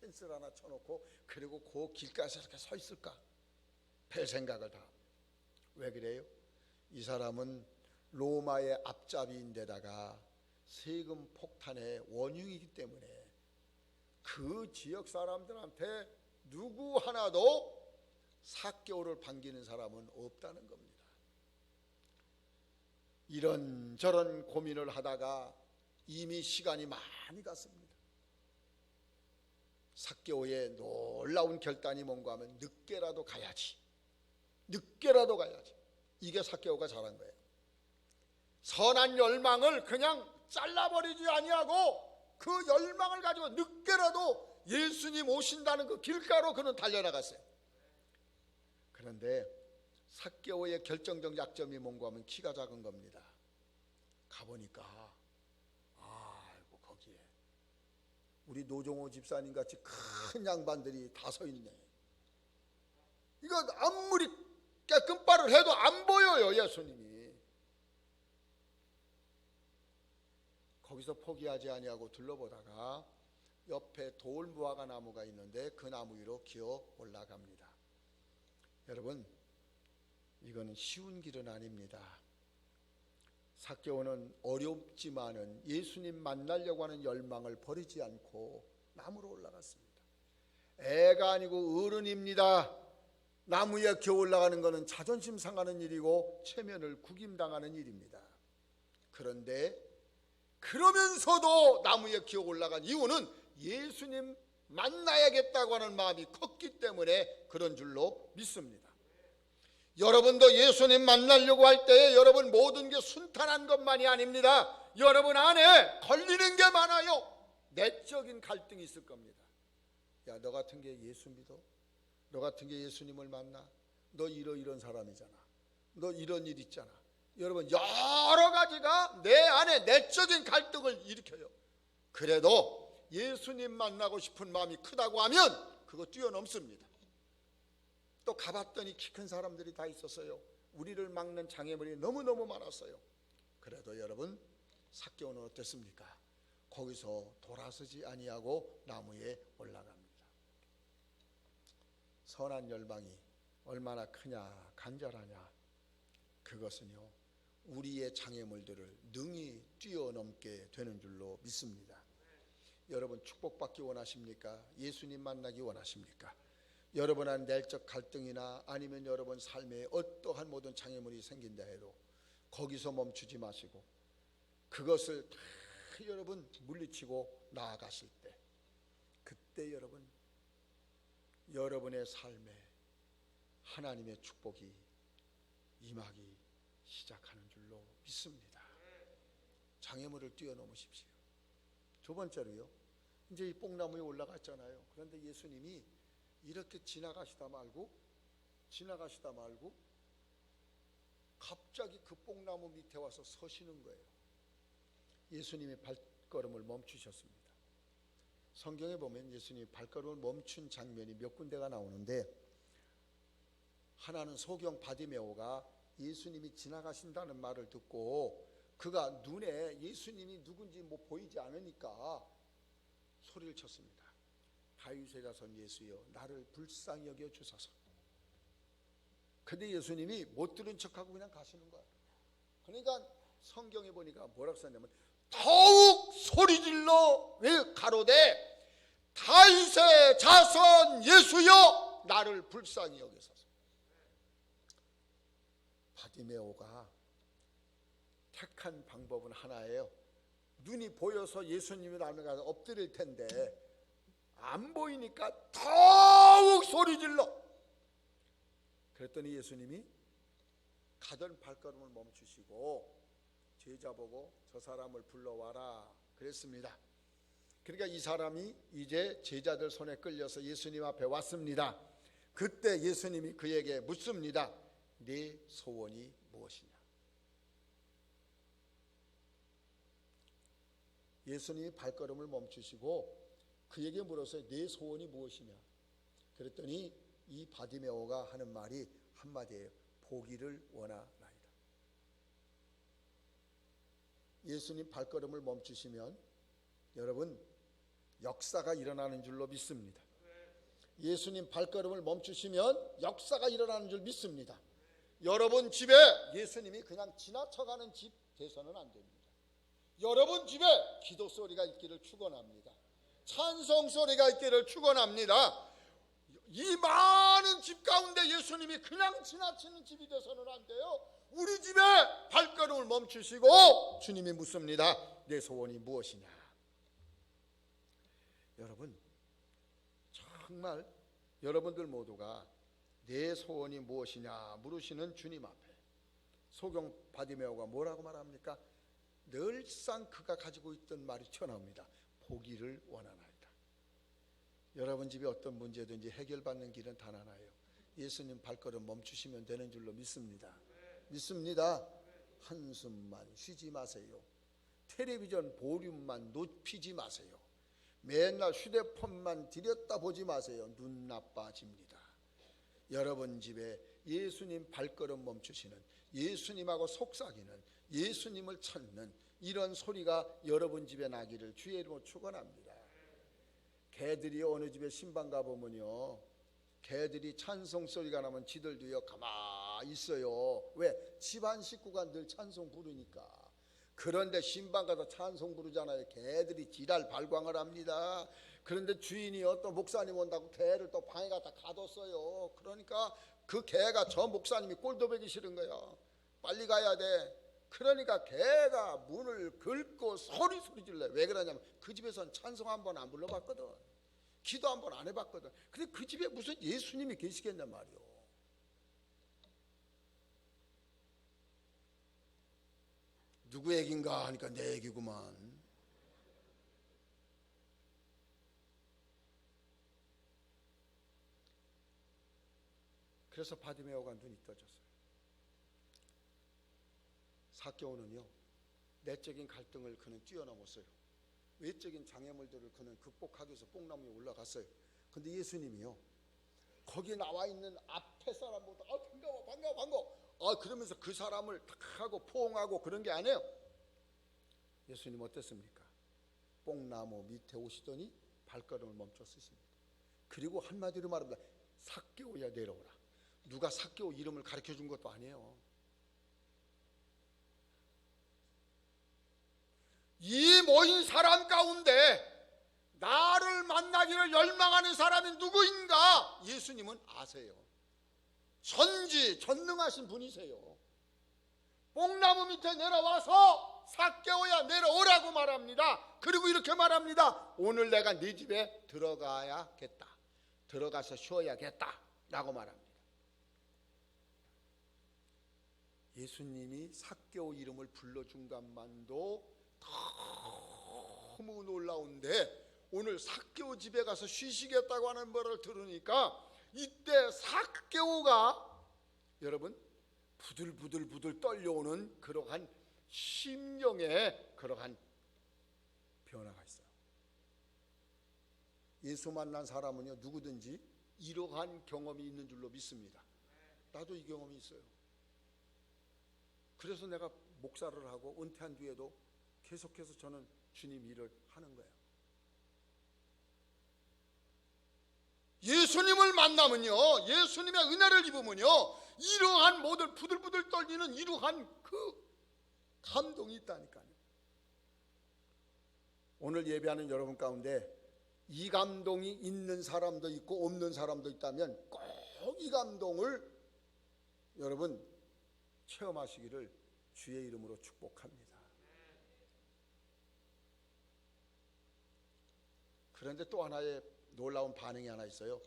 펜스를 하나 쳐놓고 그리고 그 길가에서 이렇게 서 있을까? 별 생각을 다. 왜 그래요? 이 사람은 로마의 앞잡이인데다가 세금 폭탄의 원흉이기 때문에 그 지역 사람들한테 누구 하나도 삭개오를 반기는 사람은 없다는 겁니다. 이런저런 고민을 하다가 이미 시간이 많이 갔습니다. 삭개오의 놀라운 결단이 뭔가 하면 늦게라도 가야지. 늦게라도 가야지. 이게 삭개오가 잘한 거예요. 선한 열망을 그냥 잘라버리지 아니하고 그 열망을 가지고 늦게라도 예수님 오신다는 그 길가로 그는 달려나갔어요. 그런데 삭개오의 결정적 약점이 뭔가 하면 키가 작은 겁니다. 가보니까 아이고 거기에 우리 노종호 집사님 같이 큰 양반들이 다 서 있네. 이거 아무리 깨끗발을 해도 안 보여요, 예수님이. 거기서 포기하지 아니하고 둘러보다가 옆에 돌무화과 나무가 있는데 그 나무 위로 기어 올라갑니다. 여러분, 이거는 쉬운 길은 아닙니다. 삭개오는 어렵지만은 예수님 만나려고 하는 열망을 버리지 않고 나무로 올라갔습니다. 애가 아니고 어른입니다. 나무에 기어 올라가는 것은 자존심 상하는 일이고 체면을 구김당하는 일입니다. 그런데 그러면서도 나무에 기어 올라간 이유는 예수님 만나야겠다고 하는 마음이 컸기 때문에 그런 줄로 믿습니다. 여러분도 예수님 만나려고 할 때에 여러분 모든 게 순탄한 것만이 아닙니다. 여러분 안에 걸리는 게 많아요. 내적인 갈등이 있을 겁니다. 야, 너 같은 게 예수 믿어? 너 같은 게 예수님을 만나? 너 이런 사람이잖아. 너 이런 일 있잖아. 여러분 여러 가지가 내 안에 내적인 갈등을 일으켜요. 그래도 예수님 만나고 싶은 마음이 크다고 하면 그거 뛰어넘습니다. 또 가봤더니 키 큰 사람들이 다 있었어요. 우리를 막는 장애물이 너무너무 많았어요. 그래도 여러분 삭개오는 어땠습니까? 거기서 돌아서지 아니하고 나무에 올라갑니다. 선한 열망이 얼마나 크냐 간절하냐, 그것은요 우리의 장애물들을 능히 뛰어넘게 되는 줄로 믿습니다. 여러분 축복받기 원하십니까? 예수님 만나기 원하십니까? 여러분 안 내적 갈등이나 아니면 여러분 삶에 어떠한 모든 장애물이 생긴다 해도 거기서 멈추지 마시고 그것을 다 여러분 물리치고 나아가실 때, 그때 여러분 여러분의 삶에 하나님의 축복이 임하기 시작하는 줄로 믿습니다. 장애물을 뛰어넘으십시오. 두 번째로요, 이제 이 뽕나무에 올라갔잖아요. 그런데 예수님이 이렇게 지나가시다 말고 갑자기 그 뽕나무 밑에 와서 서시는 거예요. 예수님이 발걸음을 멈추셨습니다. 성경에 보면 예수님이 발걸음을 멈춘 장면이 몇 군데가 나오는데, 하나는 소경 바디메오가 예수님이 지나가신다는 말을 듣고 그가 눈에 예수님이 누군지 보이지 않으니까 소리를 쳤습니다. 다윗의 자손 예수여, 나를 불쌍히 여겨 주소서. 근데 예수님이 못 들은 척하고 그냥 가시는 거야. 그러니까 성경에 보니까 뭐라고 썼냐면 더욱 소리질러 가로되 다윗의 자손 예수여, 나를 불쌍히 여기소서. 바디메오가 택한 방법은 하나예요. 눈이 보여서 예수님을 안에 가서 엎드릴 텐데 안 보이니까 더욱 소리질러. 그랬더니 예수님이 가던 발걸음을 멈추시고 제자 보고 저 사람을 불러와라 그랬습니다. 그러니까 이 사람이 이제 제자들 손에 끌려서 예수님 앞에 왔습니다. 그때 예수님이 그에게 묻습니다. 네 소원이 무엇이냐? 예수님이 발걸음을 멈추시고 그에게 물었어요. 네 소원이 무엇이냐? 그랬더니 이 바디메오가 하는 말이 한마디예요. 보기를 원하나이다. 예수님 발걸음을 멈추시면 여러분 역사가 일어나는 줄로 믿습니다. 예수님 발걸음을 멈추시면 역사가 일어나는 줄 믿습니다. 여러분 집에 예수님이 그냥 지나쳐가는 집 돼서는 안 됩니다. 여러분 집에 기도 소리가 있기를 축원합니다. 찬송 소리가 있기를 축원합니다. 이 많은 집 가운데 예수님이 그냥 지나치는 집이 돼서는 안 돼요. 우리 집에 발걸음을 멈추시고 주님이 묻습니다. 내 소원이 무엇이냐? 여러분, 정말 여러분들 모두가 내 소원이 무엇이냐 물으시는 주님 앞에 소경 바디메오가 뭐라고 말합니까? 늘상 그가 가지고 있던 말이 튀어나옵니다. 보기를 원하나이다. 여러분 집에 어떤 문제든지 해결받는 길은 단 하나예요. 예수님 발걸음 멈추시면 되는 줄로 믿습니다. 믿습니다. 한숨만 쉬지 마세요. 텔레비전 볼륨만 높이지 마세요. 맨날 휴대폰만 들여다보지 마세요. 눈 나빠집니다. 여러분 집에 예수님 발걸음 멈추시는, 예수님하고 속삭이는, 예수님을 찾는 이런 소리가 여러분 집에 나기를 주의 이름으로 축원합니다. 개들이 어느 집에 신방 가보면요, 개들이 찬송 소리가 나면 지들도요 가만히 있어요. 왜? 집안 식구가 늘 찬송 부르니까. 그런데 신방 가서 찬송 부르잖아요. 개들이 지랄 발광을 합니다. 그런데 주인이 어떤 목사님 온다고 개를 또 방에 갖다 가뒀어요. 그러니까 그 개가 저 목사님이 꼴도 보기 싫은 거야. 빨리 가야 돼. 그러니까 개가 문을 긁고 소리 질러. 왜 그러냐면 그 집에서는 찬송 한 번 안 불러봤거든. 기도 한 번 안 해봤거든. 근데 그 집에 무슨 예수님이 계시겠냔 말이오. 누구 얘긴가 하니까 내 얘기구만. 그래서 바디메오가 눈이 떠졌어요. 삭개오는요, 내적인 갈등을 그는 뛰어넘었어요. 외적인 장애물들을 그는 극복하기 위해서 뽕나무에 올라갔어요. 근데 예수님이요, 거기 나와 있는 앞에 사람보다 반가워 그러면서 그 사람을 탁 하고 포옹하고 그런 게 아니에요. 예수님 어땠습니까? 뽕나무 밑에 오시더니 발걸음을 멈췄습니다. 그리고 한마디로 말합니다. 삭개오야 내려오라. 누가 삭개오 이름을 가르쳐 준 것도 아니에요. 이 모인 사람 가운데 나를 만나기를 열망하는 사람이 누구인가? 예수님은 아세요. 전능하신 분이세요. 뽕나무 밑에 내려와서 삭개오야 내려오라고 말합니다. 그리고 이렇게 말합니다. 오늘 내가 네 집에 들어가야겠다. 들어가서 쉬어야겠다 라고 말합니다. 예수님이 삭개오 이름을 불러준 것만도 너무 놀라운데 오늘 삭개오 집에 가서 쉬시겠다고 하는 말을 들으니까 이때 삭개오가 여러분 부들부들 떨려오는 그러한 심령의 그러한 변화가 있어요. 예수 만난 사람은요 누구든지 이러한 경험이 있는 줄로 믿습니다. 나도 이 경험이 있어요. 그래서 내가 목사를 하고 은퇴한 뒤에도 계속해서 저는 주님 일을 하는 거예요. 예수님을 만나면요, 예수님의 은혜를 입으면요, 이러한 모든 부들부들 떨리는 이러한 그 감동이 있다니까요. 오늘 예배하는 여러분 가운데 이 감동이 있는 사람도 있고 없는 사람도 있다면 꼭 이 감동을 여러분 체험하시기를 주의 이름으로 축복합니다. 그런데 또 하나의 놀라운 반응이 하나 있어요.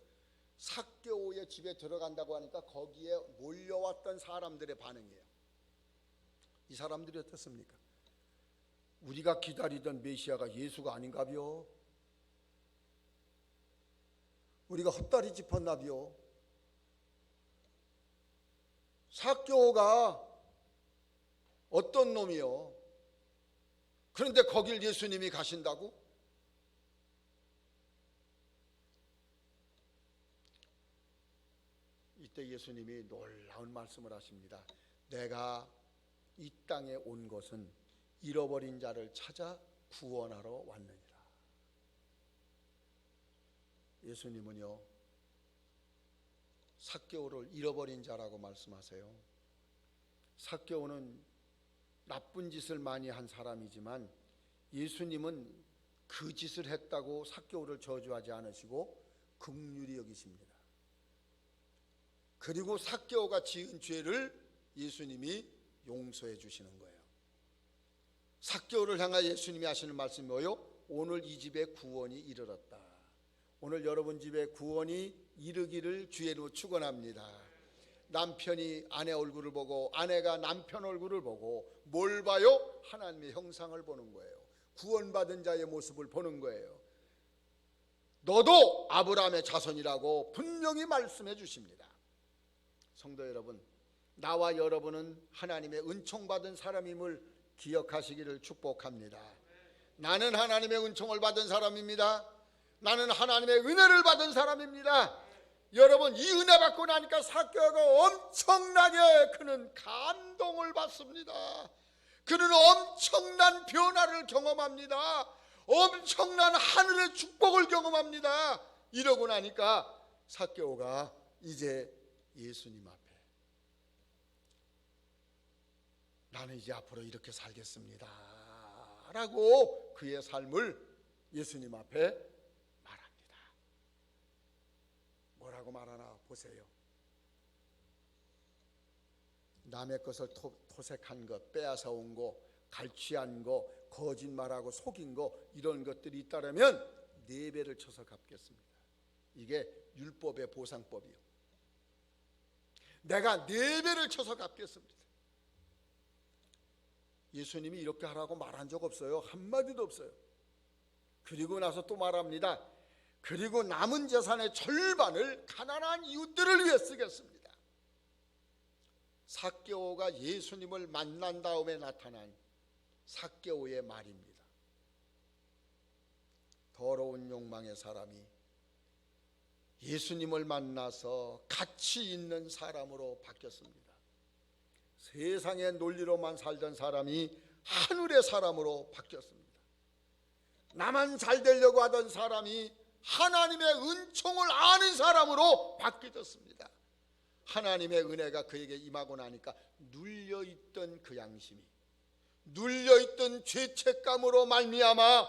삭개오의 집에 들어간다고 하니까 거기에 몰려왔던 사람들의 반응이에요. 이 사람들이 어떻습니까? 우리가 기다리던 메시아가 예수가 아닌가비요? 우리가 헛다리 짚었나비요? 삭개오가 어떤 놈이요? 그런데 거길 예수님이 가신다고? 이때 예수님이 놀라운 말씀을 하십니다. 내가 이 땅에 온 것은 잃어버린 자를 찾아 구원하러 왔느니라. 예수님은요 삭개오를 잃어버린 자라고 말씀하세요. 삭개오는 나쁜 짓을 많이 한 사람이지만 예수님은 그 짓을 했다고 삭개오를 저주하지 않으시고 긍휼히 여기십니다. 그리고 삭개오가 지은 죄를 예수님이 용서해 주시는 거예요. 삭개오를 향하여 예수님이 하시는 말씀이 뭐요? 오늘 이 집에 구원이 이르렀다. 오늘 여러분 집에 구원이 이르기를 주의 이름으로 축원합니다. 남편이 아내 얼굴을 보고 아내가 남편 얼굴을 보고 뭘 봐요? 하나님의 형상을 보는 거예요. 구원받은 자의 모습을 보는 거예요. 너도 아브라함의 자손이라고 분명히 말씀해 주십니다. 성도 여러분, 나와 여러분은 하나님의 은총받은 사람임을 기억하시기를 축복합니다. 나는 하나님의 은총을 받은 사람입니다. 나는 하나님의 은혜를 받은 사람입니다. 여러분, 이 은혜 받고 나니까 삭개오가 엄청나게 그는 감동을 받습니다. 그는 엄청난 변화를 경험합니다. 엄청난 하늘의 축복을 경험합니다. 이러고 나니까 삭개오가 이제 예수님 앞에 나는 이제 앞으로 이렇게 살겠습니다 라고 그의 삶을 예수님 앞에 말합니다. 뭐라고 말하나 보세요. 남의 것을 토색한 것, 빼앗아 온 거, 갈취한 거, 거짓말하고 속인 거, 이런 것들이 있다면 4배를 쳐서 갚겠습니다. 이게 율법의 보상법이요. 내가 4배를 쳐서 갚겠습니다. 예수님이 이렇게 하라고 말한 적 없어요. 한마디도 없어요. 그리고 나서 또 말합니다. 그리고 남은 재산의 절반을 가난한 이웃들을 위해 쓰겠습니다. 삭개오가 예수님을 만난 다음에 나타난 삭개오의 말입니다. 더러운 욕망의 사람이 예수님을 만나서 가치 있는 사람으로 바뀌었습니다. 세상의 논리로만 살던 사람이 하늘의 사람으로 바뀌었습니다. 나만 잘 되려고 하던 사람이 하나님의 은총을 아는 사람으로 바뀌었습니다. 하나님의 은혜가 그에게 임하고 나니까 눌려있던 그 양심이, 눌려있던 죄책감으로 말미암아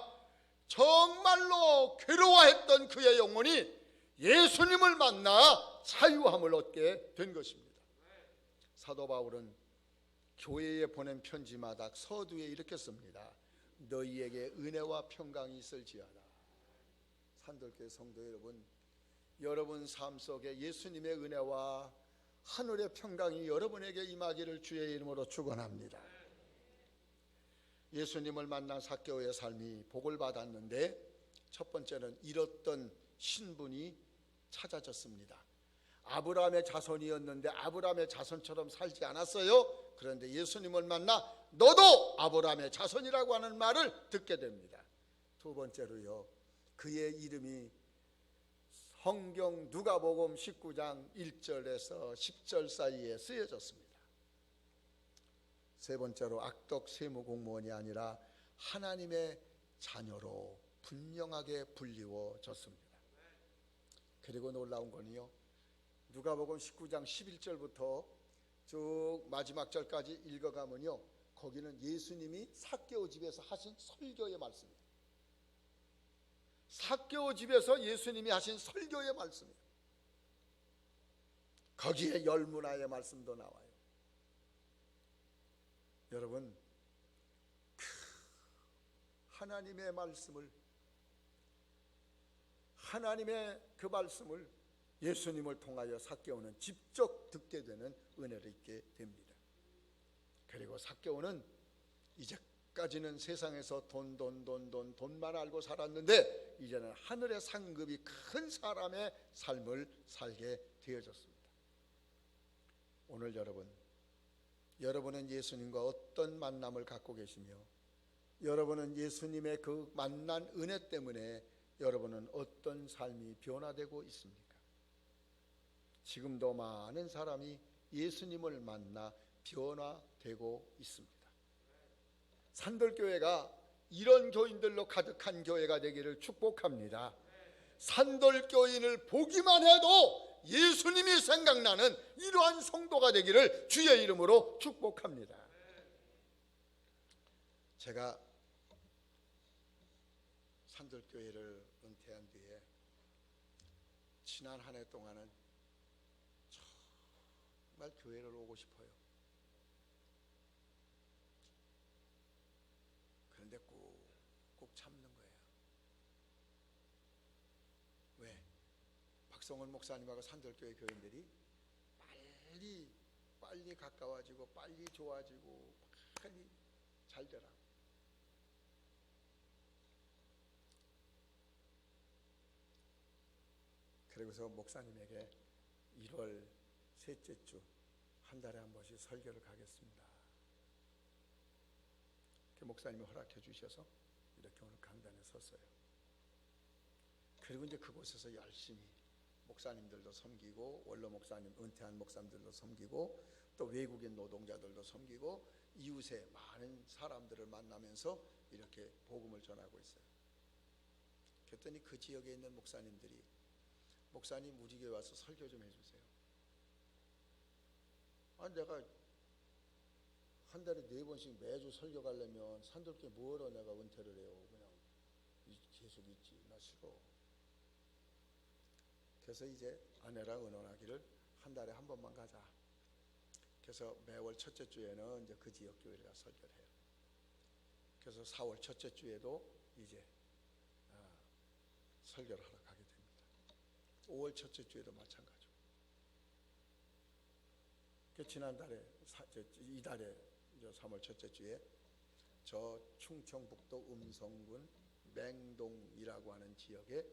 정말로 괴로워했던 그의 영혼이 예수님을 만나 자유함을 얻게 된 것입니다. 사도 바울은 교회에 보낸 편지마다 서두에 이렇게 씁니다. 너희에게 은혜와 평강이 있을지어다. 산돌교회 성도 여러분, 여러분 삶 속에 예수님의 은혜와 하늘의 평강이 여러분에게 임하기를 주의 이름으로 축원합니다. 예수님을 만난 삭개오의 삶이 복을 받았는데, 첫 번째는 잃었던 신분이 찾아졌습니다. 아브라함의 자손이었는데 아브라함의 자손처럼 살지 않았어요. 그런데 예수님을 만나 너도 아브라함의 자손이라고 하는 말을 듣게 됩니다. 두 번째로요, 그의 이름이 성경 누가복음 19장 1절에서 10절 사이에 쓰여졌습니다. 세 번째로 악덕 세무공무원이 아니라 하나님의 자녀로 분명하게 불리워졌습니다. 그리고 놀라운 건요, 누가복음 19장 11절부터 쭉 마지막 절까지 읽어가면요, 거기는 예수님이 삭개오 집에서 하신 설교의 말씀이에요. 삭개오 집에서 예수님이 하신 설교의 말씀이에요. 거기에 열문화의 말씀도 나와요. 여러분, 하나님의 말씀을, 하나님의 그 말씀을 예수님을 통하여 삭개오는 직접 듣게 되는 은혜를 있게 됩니다. 그리고 삭개오는 이제까지는 세상에서 돈만 알고 살았는데 이제는 하늘의 상급이 큰 사람의 삶을 살게 되어졌습니다. 오늘 여러분은 예수님과 어떤 만남을 갖고 계시며, 여러분은 예수님의 그 만난 은혜 때문에 여러분은 어떤 삶이 변화되고 있습니까? 지금도 많은 사람이 예수님을 만나 변화되고 있습니다. 산돌교회가 이런 교인들로 가득한 교회가 되기를 축복합니다. 산돌교인을 보기만 해도 예수님이 생각나는 이러한 성도가 되기를 주의 이름으로 축복합니다. 제가 산들교회를 은퇴한 뒤에 지난 한 해 동안은 정말 교회를 오고 싶어요. 그런데 꾹꾹 참는 거예요. 왜? 박성원 목사님하고 산들교회 교인들이 빨리 가까워지고 빨리 좋아지고 빨리 잘 되라. 그리고서 목사님에게 1월 셋째 주 한 달에 한 번씩 설교를 가겠습니다. 그 목사님이 허락해 주셔서 이렇게 오늘 강단에 섰어요. 그리고 이제 그곳에서 열심히 목사님들도 섬기고 원로 목사님, 은퇴한 목사님들도 섬기고 또 외국인 노동자들도 섬기고 이웃의 많은 사람들을 만나면서 이렇게 복음을 전하고 있어요. 그랬더니 그 지역에 있는 목사님들이 목사님 우리 교회 와서 설교 좀 해주세요. 내가 한 달에 4번씩 매주 설교 가려면 산들교회 뭐하러 내가 은퇴를 해요. 그냥 계속 있지. 나 싫어. 그래서 이제 아내랑 의논하기를 한 달에 한 번만 가자. 그래서 매월 첫째 주에는 이제 그 지역 교회를 가서 설교를 해요. 그래서 4월 첫째 주에도 이제 설교를 하러 가게 됩니다. 5월 첫째 주에도 마찬가지고. 지난달에 이달에 3월 첫째 주에 저 충청북도 음성군 맹동이라고 하는 지역에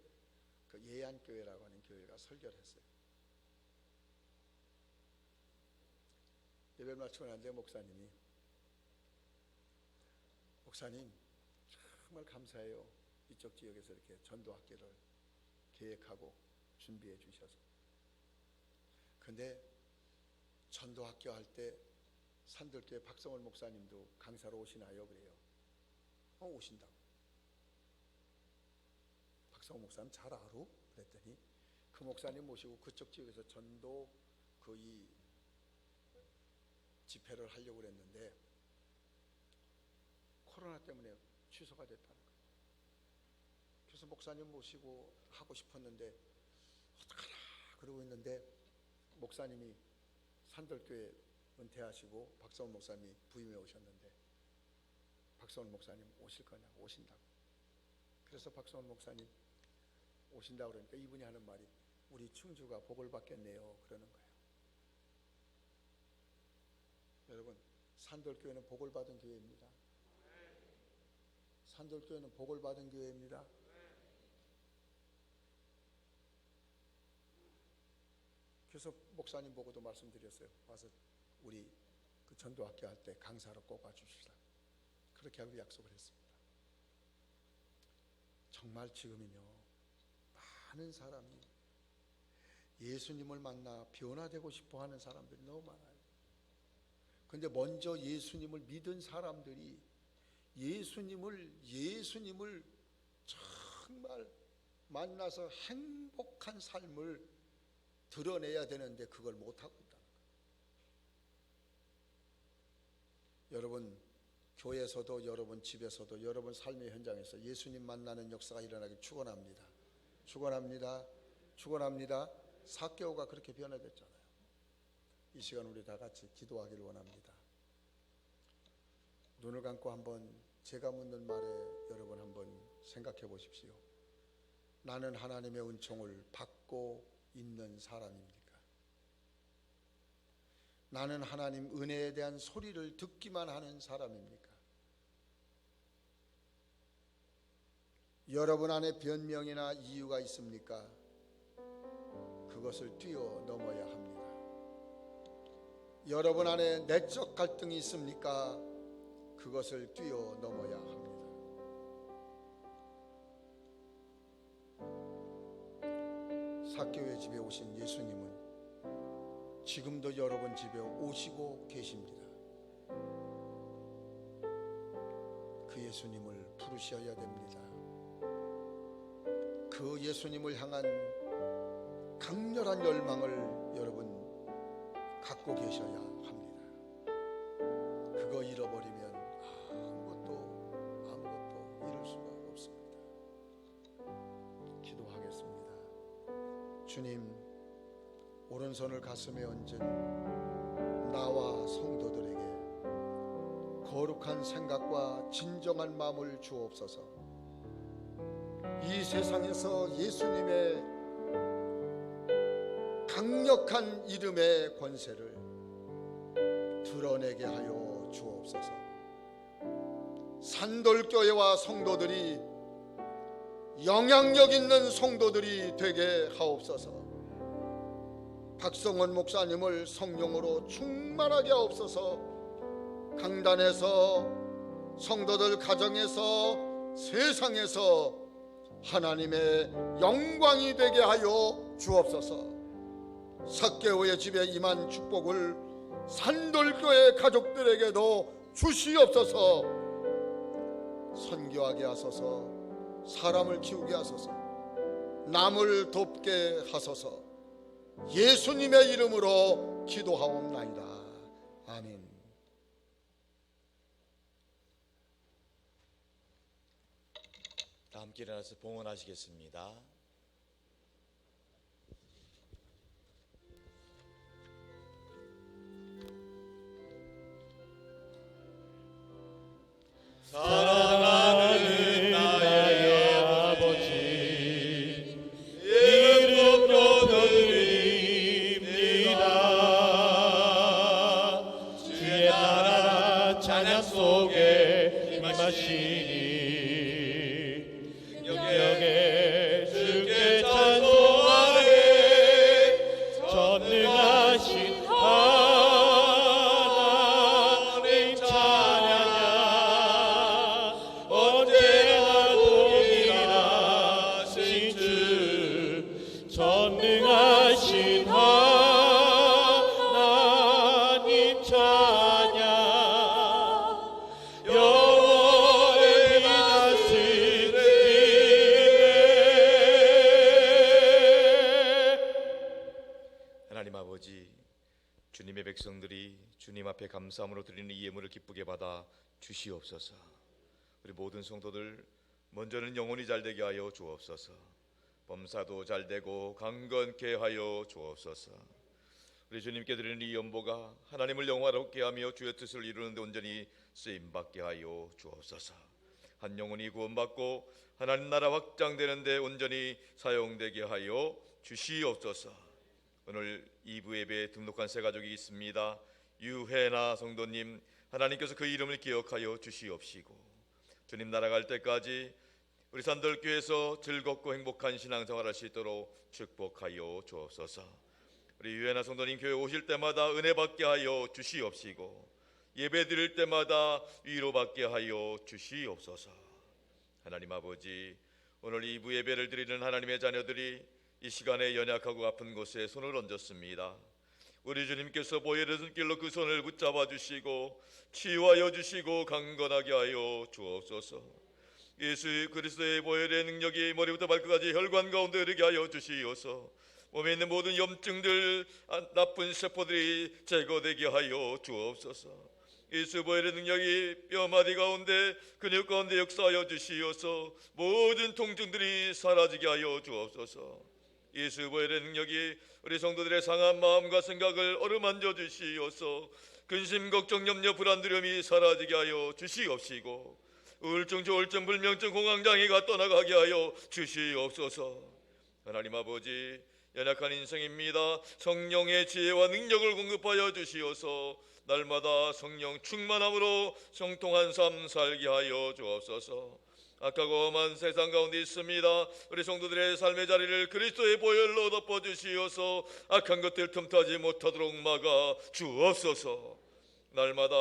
그 예안교회라고 하는 교회가 설교를 했어요. 예배를 마치고 난 뒤에 목사님 정말 감사해요. 이쪽 지역에서 이렇게 전도학교를 계획하고 준비해 주셔서. 근데 전도학교 할 때 산들교회 박성월 목사님도 강사로 오시나요? 그래요. 오신다고. 박성월 목사님 잘 알아? 그랬더니 그 목사님 모시고 그쪽 지역에서 전도 거의 집회를 하려고 그랬는데 코로나 때문에 취소가 됐다는 거예요. 그래서 목사님 모시고 하고 싶었는데 어떡하나 그러고 있는데 목사님이 산들교회 은퇴하시고 박성원 목사님이 부임해 오셨는데 박성원 목사님 오실 거냐고. 오신다고. 그래서 박성원 목사님 오신다고 그러니까 이분이 하는 말이 우리 충주가 복을 받겠네요 그러는 거예요. 여러분 산들교회는 복을 받은 교회입니다. 산들교회는 복을 받은 교회입니다. 그래서 목사님 보고도 말씀드렸어요. 와서 우리 그 전도학교 할 때 강사로 꼭 와주시라. 그렇게 하고 약속을 했습니다. 정말 지금은요 많은 사람이 예수님을 만나 변화되고 싶어하는 사람들이 너무 많아요. 근데 먼저 예수님을 믿은 사람들이 예수님을 정말 만나서 행복한 삶을 드러내야 되는데 그걸 못하고 있다는 거예요. 여러분 교회에서도 여러분 집에서도 여러분 삶의 현장에서 예수님 만나는 역사가 일어나길 축원합니다. 축원합니다. 축원합니다. 삭개오가 그렇게 변화됐잖아요. 이 시간 우리 다 같이 기도하기를 원합니다. 눈을 감고 한번 제가 묻는 말에 여러분 한번 생각해 보십시오. 나는 하나님의 은총을 받고 있는 사람입니까? 나는 하나님 은혜에 대한 소리를 듣기만 하는 사람입니까? 여러분 안에 변명이나 이유가 있습니까? 그것을 뛰어넘어야 합니다. 여러분 안에 내적 갈등이 있습니까? 그것을 뛰어넘어야 합니다. 삭개오의 집에 오신 예수님은 지금도 여러분 집에 오시고 계십니다. 그 예수님을 부르셔야 됩니다. 그 예수님을 향한 강렬한 열망을 여러분 갖고 계셔야 합니다. 그거 잃어버리면 아무것도 이룰 수가 없습니다. 주님, 오른손을 가슴에 얹은 나와 성도들에게 거룩한 생각과 진정한 마음을 주옵소서. 이 세상에서 예수님의 강력한 이름의 권세를 드러내게 하여 주옵소서. 산돌교회와 성도들이 영향력 있는 성도들이 되게 하옵소서. 박성원 목사님을 성령으로 충만하게 하옵소서. 강단에서, 성도들 가정에서, 세상에서 하나님의 영광이 되게 하여 주옵소서. 삭개오의 집에 임한 축복을 산돌교회 가족들에게도 주시옵소서. 선교하게 하소서. 사람을 키우게 하소서. 남을 돕게 하소서. 예수님의 이름으로 기도하옵나이다. 아멘. 다 함께 일어나서 봉헌하시겠습니다. 사랑하는 나의 아버지, 이름 높여드립니다. 주의 나라 찬양 속에 임하시니 영역에 주께 찬송하네. 전능하신 하나님 찬양이야. 언제나 동일하신 주, 전능하신 하나님 찬양. 영원히 다스리네. 하나님 아버지, 주님의 백성들이 주님 앞에 감사함으로 드리는 이 예물을 기쁘게 받아 주시옵소서. 우리 모든 성도들 먼저는 영혼이 잘되게 하여 주옵소서. 범사도 잘되고 강건케 하여 주옵소서. 우리 주님께 드리는 이 연보가 하나님을 영화롭게 하며 주의 뜻을 이루는 데 온전히 쓰임받게 하여 주옵소서. 한 영혼이 구원받고 하나님 나라 확장되는 데 온전히 사용되게 하여 주시옵소서. 오늘 2부 예배에 등록한 세 가족이 있습니다. 유혜나 성도님, 하나님께서 그 이름을 기억하여 주시옵시고 주님 나라 갈 때까지 우리 산돌교회에서 즐겁고 행복한 신앙생활 할 수 있도록 축복하여 주옵소서. 우리 유혜나 성도님, 교회 오실 때마다 은혜 받게 하여 주시옵시고 예배 드릴 때마다 위로받게 하여 주시옵소서. 하나님 아버지, 오늘 2부 예배를 드리는 하나님의 자녀들이 이 시간에 연약하고 아픈 곳에 손을 얹었습니다. 우리 주님께서 보혈의 길로 그 손을 붙잡아 주시고 치유하여 주시고 강건하게 하여 주옵소서. 예수 그리스도의 보혈의 능력이 머리부터 발끝까지 혈관 가운데 흐르게 하여 주시옵소서. 몸에 있는 모든 염증들, 나쁜 세포들이 제거되게 하여 주옵소서. 예수 보혈의 능력이 뼈마디 가운데 근육 가운데 역사하여 주시옵소서. 모든 통증들이 사라지게 하여 주옵소서. 예수 보혈의 능력이 우리 성도들의 상한 마음과 생각을 어루만져 주시옵소서. 근심, 걱정, 염려, 불안, 두려움이 사라지게 하여 주시옵시고 우울증, 조울증, 불면증, 공황장애가 떠나가게 하여 주시옵소서. 하나님 아버지, 연약한 인생입니다. 성령의 지혜와 능력을 공급하여 주시옵소서. 날마다 성령 충만함으로 성통한 삶 살게 하여 주옵소서. 악하고 험한 세상 가운데 있습니다. 우리 성도들의 삶의 자리를 그리스도의 보혈로 덮어주시어서 악한 것들 틈타지 못하도록 막아 주옵소서. 날마다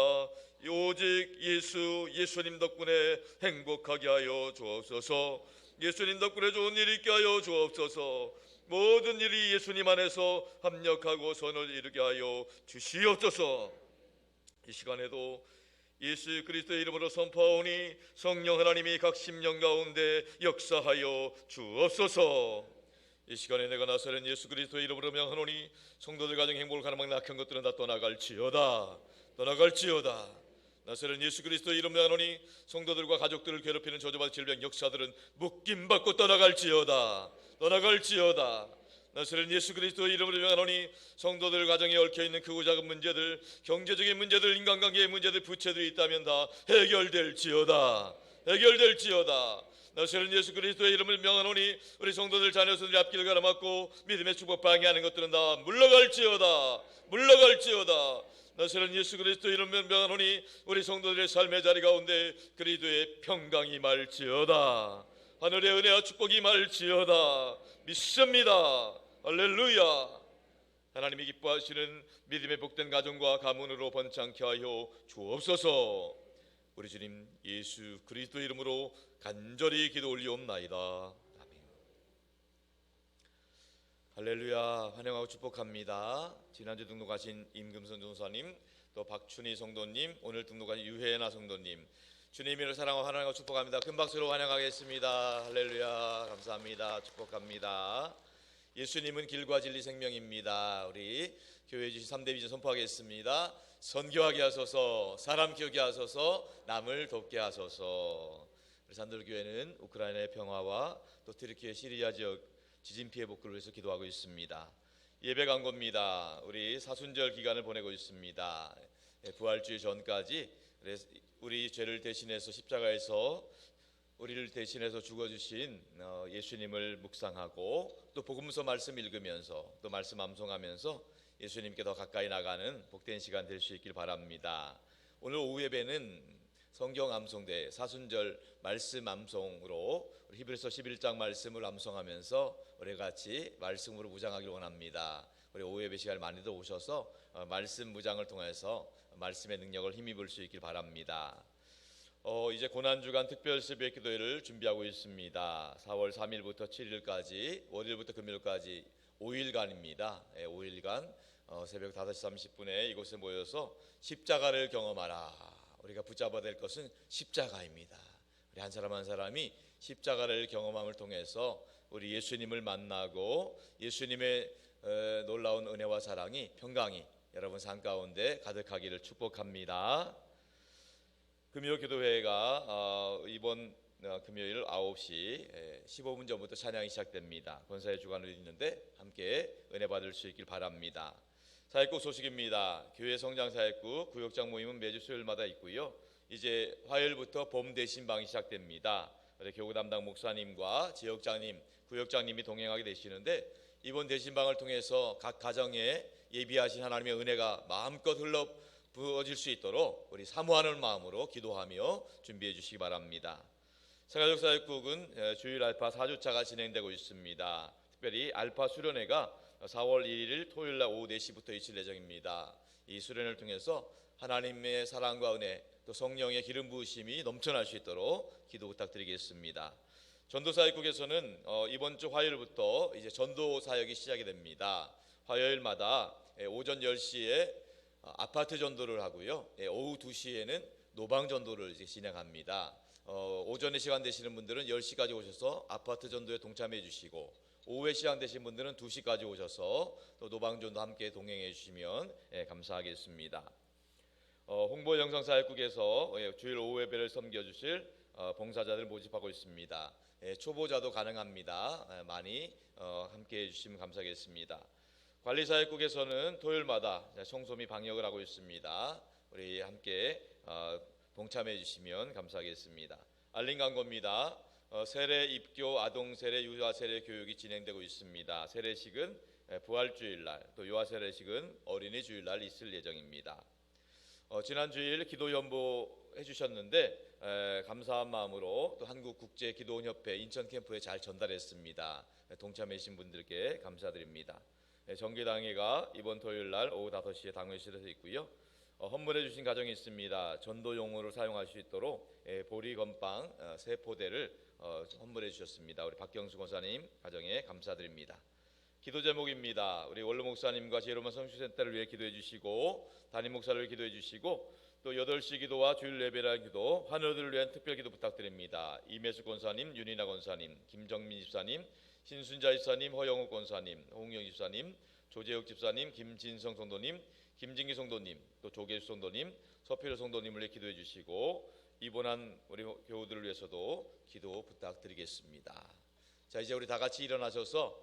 오직 예수님 덕분에 행복하게 하여 주옵소서. 예수님 덕분에 좋은 일이 있게 하여 주옵소서. 모든 일이 예수님 안에서 합력하고 선을 이루게 하여 주시옵소서. 이 시간에도 예수 그리스도의 이름으로 선포하오니 성령 하나님이 각 심령 가운데 역사하여 주옵소서. 이 시간에 내가 나서는 예수 그리스도의 이름으로 명하노니 성도들 가정 행복을 가로막는 악한 것들은 다 떠나갈지어다. 나서는 예수 그리스도의 이름 명하노니 성도들과 가족들을 괴롭히는 저주받은 질병 역사들은 묶임받고 떠나갈지어다. 나사렛 예수 그리스도의 이름으로 명하노니 성도들 가정에 얽혀있는 크고 작은 문제들, 경제적인 문제들, 인간관계의 문제들, 부채들이 있다면 다 해결될지어다. 해결될지어다. 나사렛 예수 그리스도의 이름을 명하노니 우리 성도들 자녀들의 앞길을 가로막고 믿음의 축복 방해하는 것들은 다 물러갈지어다. 물러갈지어다. 나사렛 예수 그리스도의 이름을 명하노니 우리 성도들의 삶의 자리 가운데 그리스도의 평강이 말지어다. 하늘의 은혜와 축복이 말지어다. 믿습니다. 할렐루야. 하나님이 기뻐하시는 믿음의 복된 가정과 가문으로 번창케 하여 주옵소서. 우리 주님 예수 그리스도 이름으로 간절히 기도 올리옵나이다. 아멘. 할렐루야. 환영하고 축복합니다. 지난주 등록하신 임금선 전사님, 또 박춘희 성도님, 오늘 등록하신 유혜나 성도님, 주님을 사랑하고 환영하고 축복합니다. 큰 박수로 환영하겠습니다. 할렐루야. 감사합니다. 축복합니다. 예수님은 길과 진리 생명입니다. 우리 교회 주신 3대 비전 선포하겠습니다. 선교하게 하소서, 사람 키우게 하소서, 남을 돕게 하소서. 우리 산돌교회는 우크라이나의 평화와 또 트르키예 시리아 지역 지진 피해 복구를 위해서 기도하고 있습니다. 예배 광고입니다. 우리 사순절 기간을 보내고 있습니다. 부활주의 전까지 우리 죄를 대신해서 십자가에서 우리를 대신해서 죽어주신 예수님을 묵상하고 또 복음서 말씀 읽으면서 또 말씀 암송하면서 예수님께 더 가까이 나가는 복된 시간 될 수 있길 바랍니다. 오늘 오후 예배는 성경 암송대 사순절 말씀 암송으로 히브리서 11장 말씀을 암송하면서 우리 같이 말씀으로 무장하기를 원합니다. 우리 오후 예배 시간에 많이들 오셔서 말씀 무장을 통해서 말씀의 능력을 힘입을 수 있길 바랍니다. 이제 고난주간 특별 새벽 기도회를 준비하고 있습니다. 4월 3일부터 7일까지 월요일부터 금요일까지 5일간입니다. 5일간 새벽 5시 30분에 이곳에 모여서 십자가를 경험하라. 우리가 붙잡아야 될 것은 십자가입니다. 우리 한 사람 한 사람이 십자가를 경험함을 통해서 우리 예수님을 만나고 예수님의 놀라운 은혜와 사랑이 평강이 여러분 삶 가운데 가득하기를 축복합니다. 금요 기도회가 이번 금요일 9시 15분 전부터 찬양이 시작됩니다. 권사의 주관을 있는데 함께 은혜 받을 수 있길 바랍니다. 사역국 소식입니다. 교회 성장 사역국 구역장 모임은 매주 수요일마다 있고요. 이제 화요일부터 봄 대신방이 시작됩니다. 교구 담당 목사님과 지역장님, 구역장님이 동행하게 되시는데 이번 대신방을 통해서 각 가정에 예비하신 하나님의 은혜가 마음껏 흘러 부어질 수 있도록 우리 사모하는 마음으로 기도하며 준비해 주시기 바랍니다. 생활적 사역국은 주일 알파 4주차가 진행되고 있습니다. 특별히 알파 수련회가 4월 1일 토요일날 오후 4시부터 있을 예정입니다. 이 수련회를 통해서 하나님의 사랑과 은혜 또 성령의 기름 부으심이 넘쳐날 수 있도록 기도 부탁드리겠습니다. 전도 사역국에서는 이번 주 화요일부터 이제 전도 사역이 시작이 됩니다. 화요일마다 오전 10시에 아파트 전도를 하고요. 오후 2시에는 노방 전도를 이제 진행합니다. 오전에 시간 되시는 분들은 10시까지 오셔서 아파트 전도에 동참해 주시고 오후에 시간 되신 분들은 2시까지 오셔서 또 노방 전도 함께 동행해 주시면 감사하겠습니다. 홍보 영상 사역국에서 주일 오후 예배를 섬겨 주실 봉사자들 모집하고 있습니다. 초보자도 가능합니다. 많이 함께 해주시면 감사하겠습니다. 관리사역국에서는 토요일마다 청소 및 방역을 하고 있습니다. 우리 함께 동참해 주시면 감사하겠습니다. 알림 광고입니다. 세례 입교, 아동 세례, 유아 세례 교육이 진행되고 있습니다. 세례식은 부활주일날, 또 유아 세례식은 어린이 주일날 있을 예정입니다. 지난 주일 기도 연보해 주셨는데 감사한 마음으로 또 한국국제기도원협회 인천 캠프에 잘 전달했습니다. 동참해 주신 분들께 감사드립니다. 정기당회가 이번 토요일날 오후 5시에 당회실에서 있고요. 헌물해 주신 가정이 있습니다. 전도용으로 사용할 수 있도록 보리건빵 3포대를 헌물해 주셨습니다. 우리 박경수 권사님 가정에 감사드립니다. 기도 제목입니다. 우리 원로 목사님과 제로만 성취센터를 위해 기도해 주시고 담임 목사를 기도해 주시고 또 8시 기도와 주일 예배라는 기도, 환우들을 위한 특별 기도 부탁드립니다. 이매수 권사님, 윤이나 권사님, 김정민 집사님, 신순자 집사님, 허영욱 권사님, 홍영 집사님, 조재혁 집사님, 김진성 성도님, 김진기 성도님, 또 조계수 성도님, 서필호 성도님을 위해 기도해 주시고 입원한 우리 교우들을 위해서도 기도 부탁드리겠습니다. 자, 이제 우리 다 같이 일어나셔서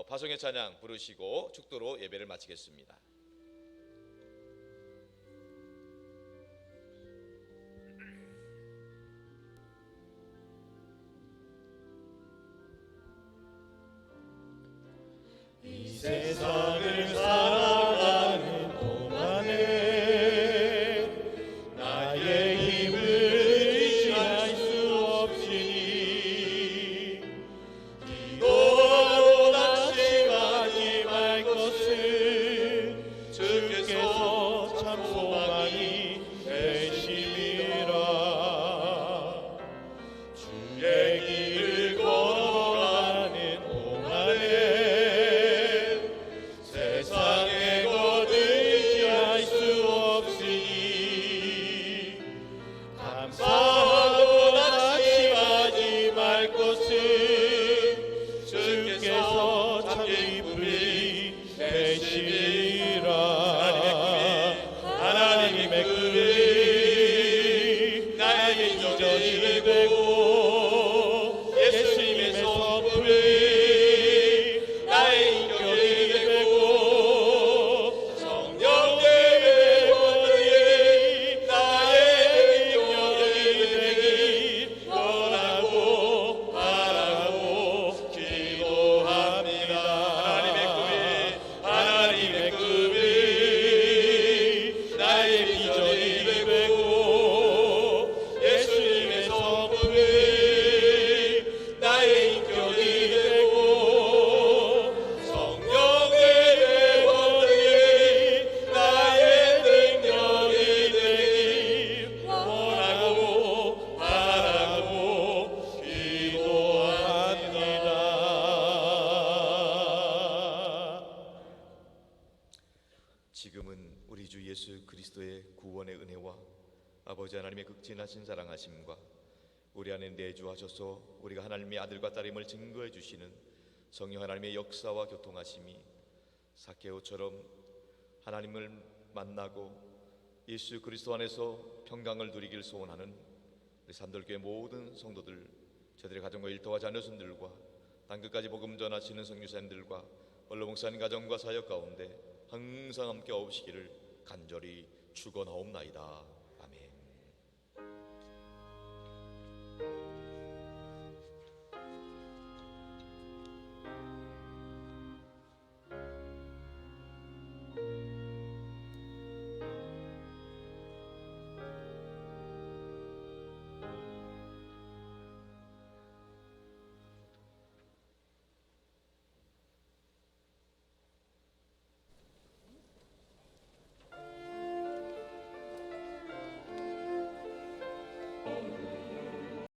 파송의 찬양 부르시고 축도로 예배를 마치겠습니다. 이 세상을 살아가는 동안에 나의 힘을 의지할 수 없으니 기도하고 낙심하지 말 것을 주께서 참 소망이 되심이라. 주의 길을 걸어가는 동안에 세상에 거들지할 수 없으니 감사하고 낙심하지 말 것을 주께서 참 기쁨이 되시리라. 하나님의 꿈이 나에게 기적이 되고 예수님의 선물이 나의 인격이 되고 성령의 권능이 나의 능력이 되길 원하고 바라고 기도합니다. 하나님의 꿈이 나의 비전이 되고 예수님의 선물이 나의 인격이 되고 성령의 권능이 나의 능력이 되길 원하고 바라고 기도합니다. 지금은 우리 주 예수 그리스도의 구원의 은혜와 아버지 하나님의 극진하신 사랑하심과 우리 안에 내주하셔서 우리가 하나님의 아들과 딸임을 증거해 주시는 성령 하나님의 역사와 교통하심이 삭개오처럼 하나님을 만나고 예수 그리스도 안에서 평강을 누리길 소원하는 우리 산돌교회 모든 성도들, 저들의 가정과 일터와 자녀순들과 땅끝까지 복음 전하시는 선교사님들과 원로 목사님 가정과 사역 가운데 항상 함께 오시기를 간절히 축원하옵나이다.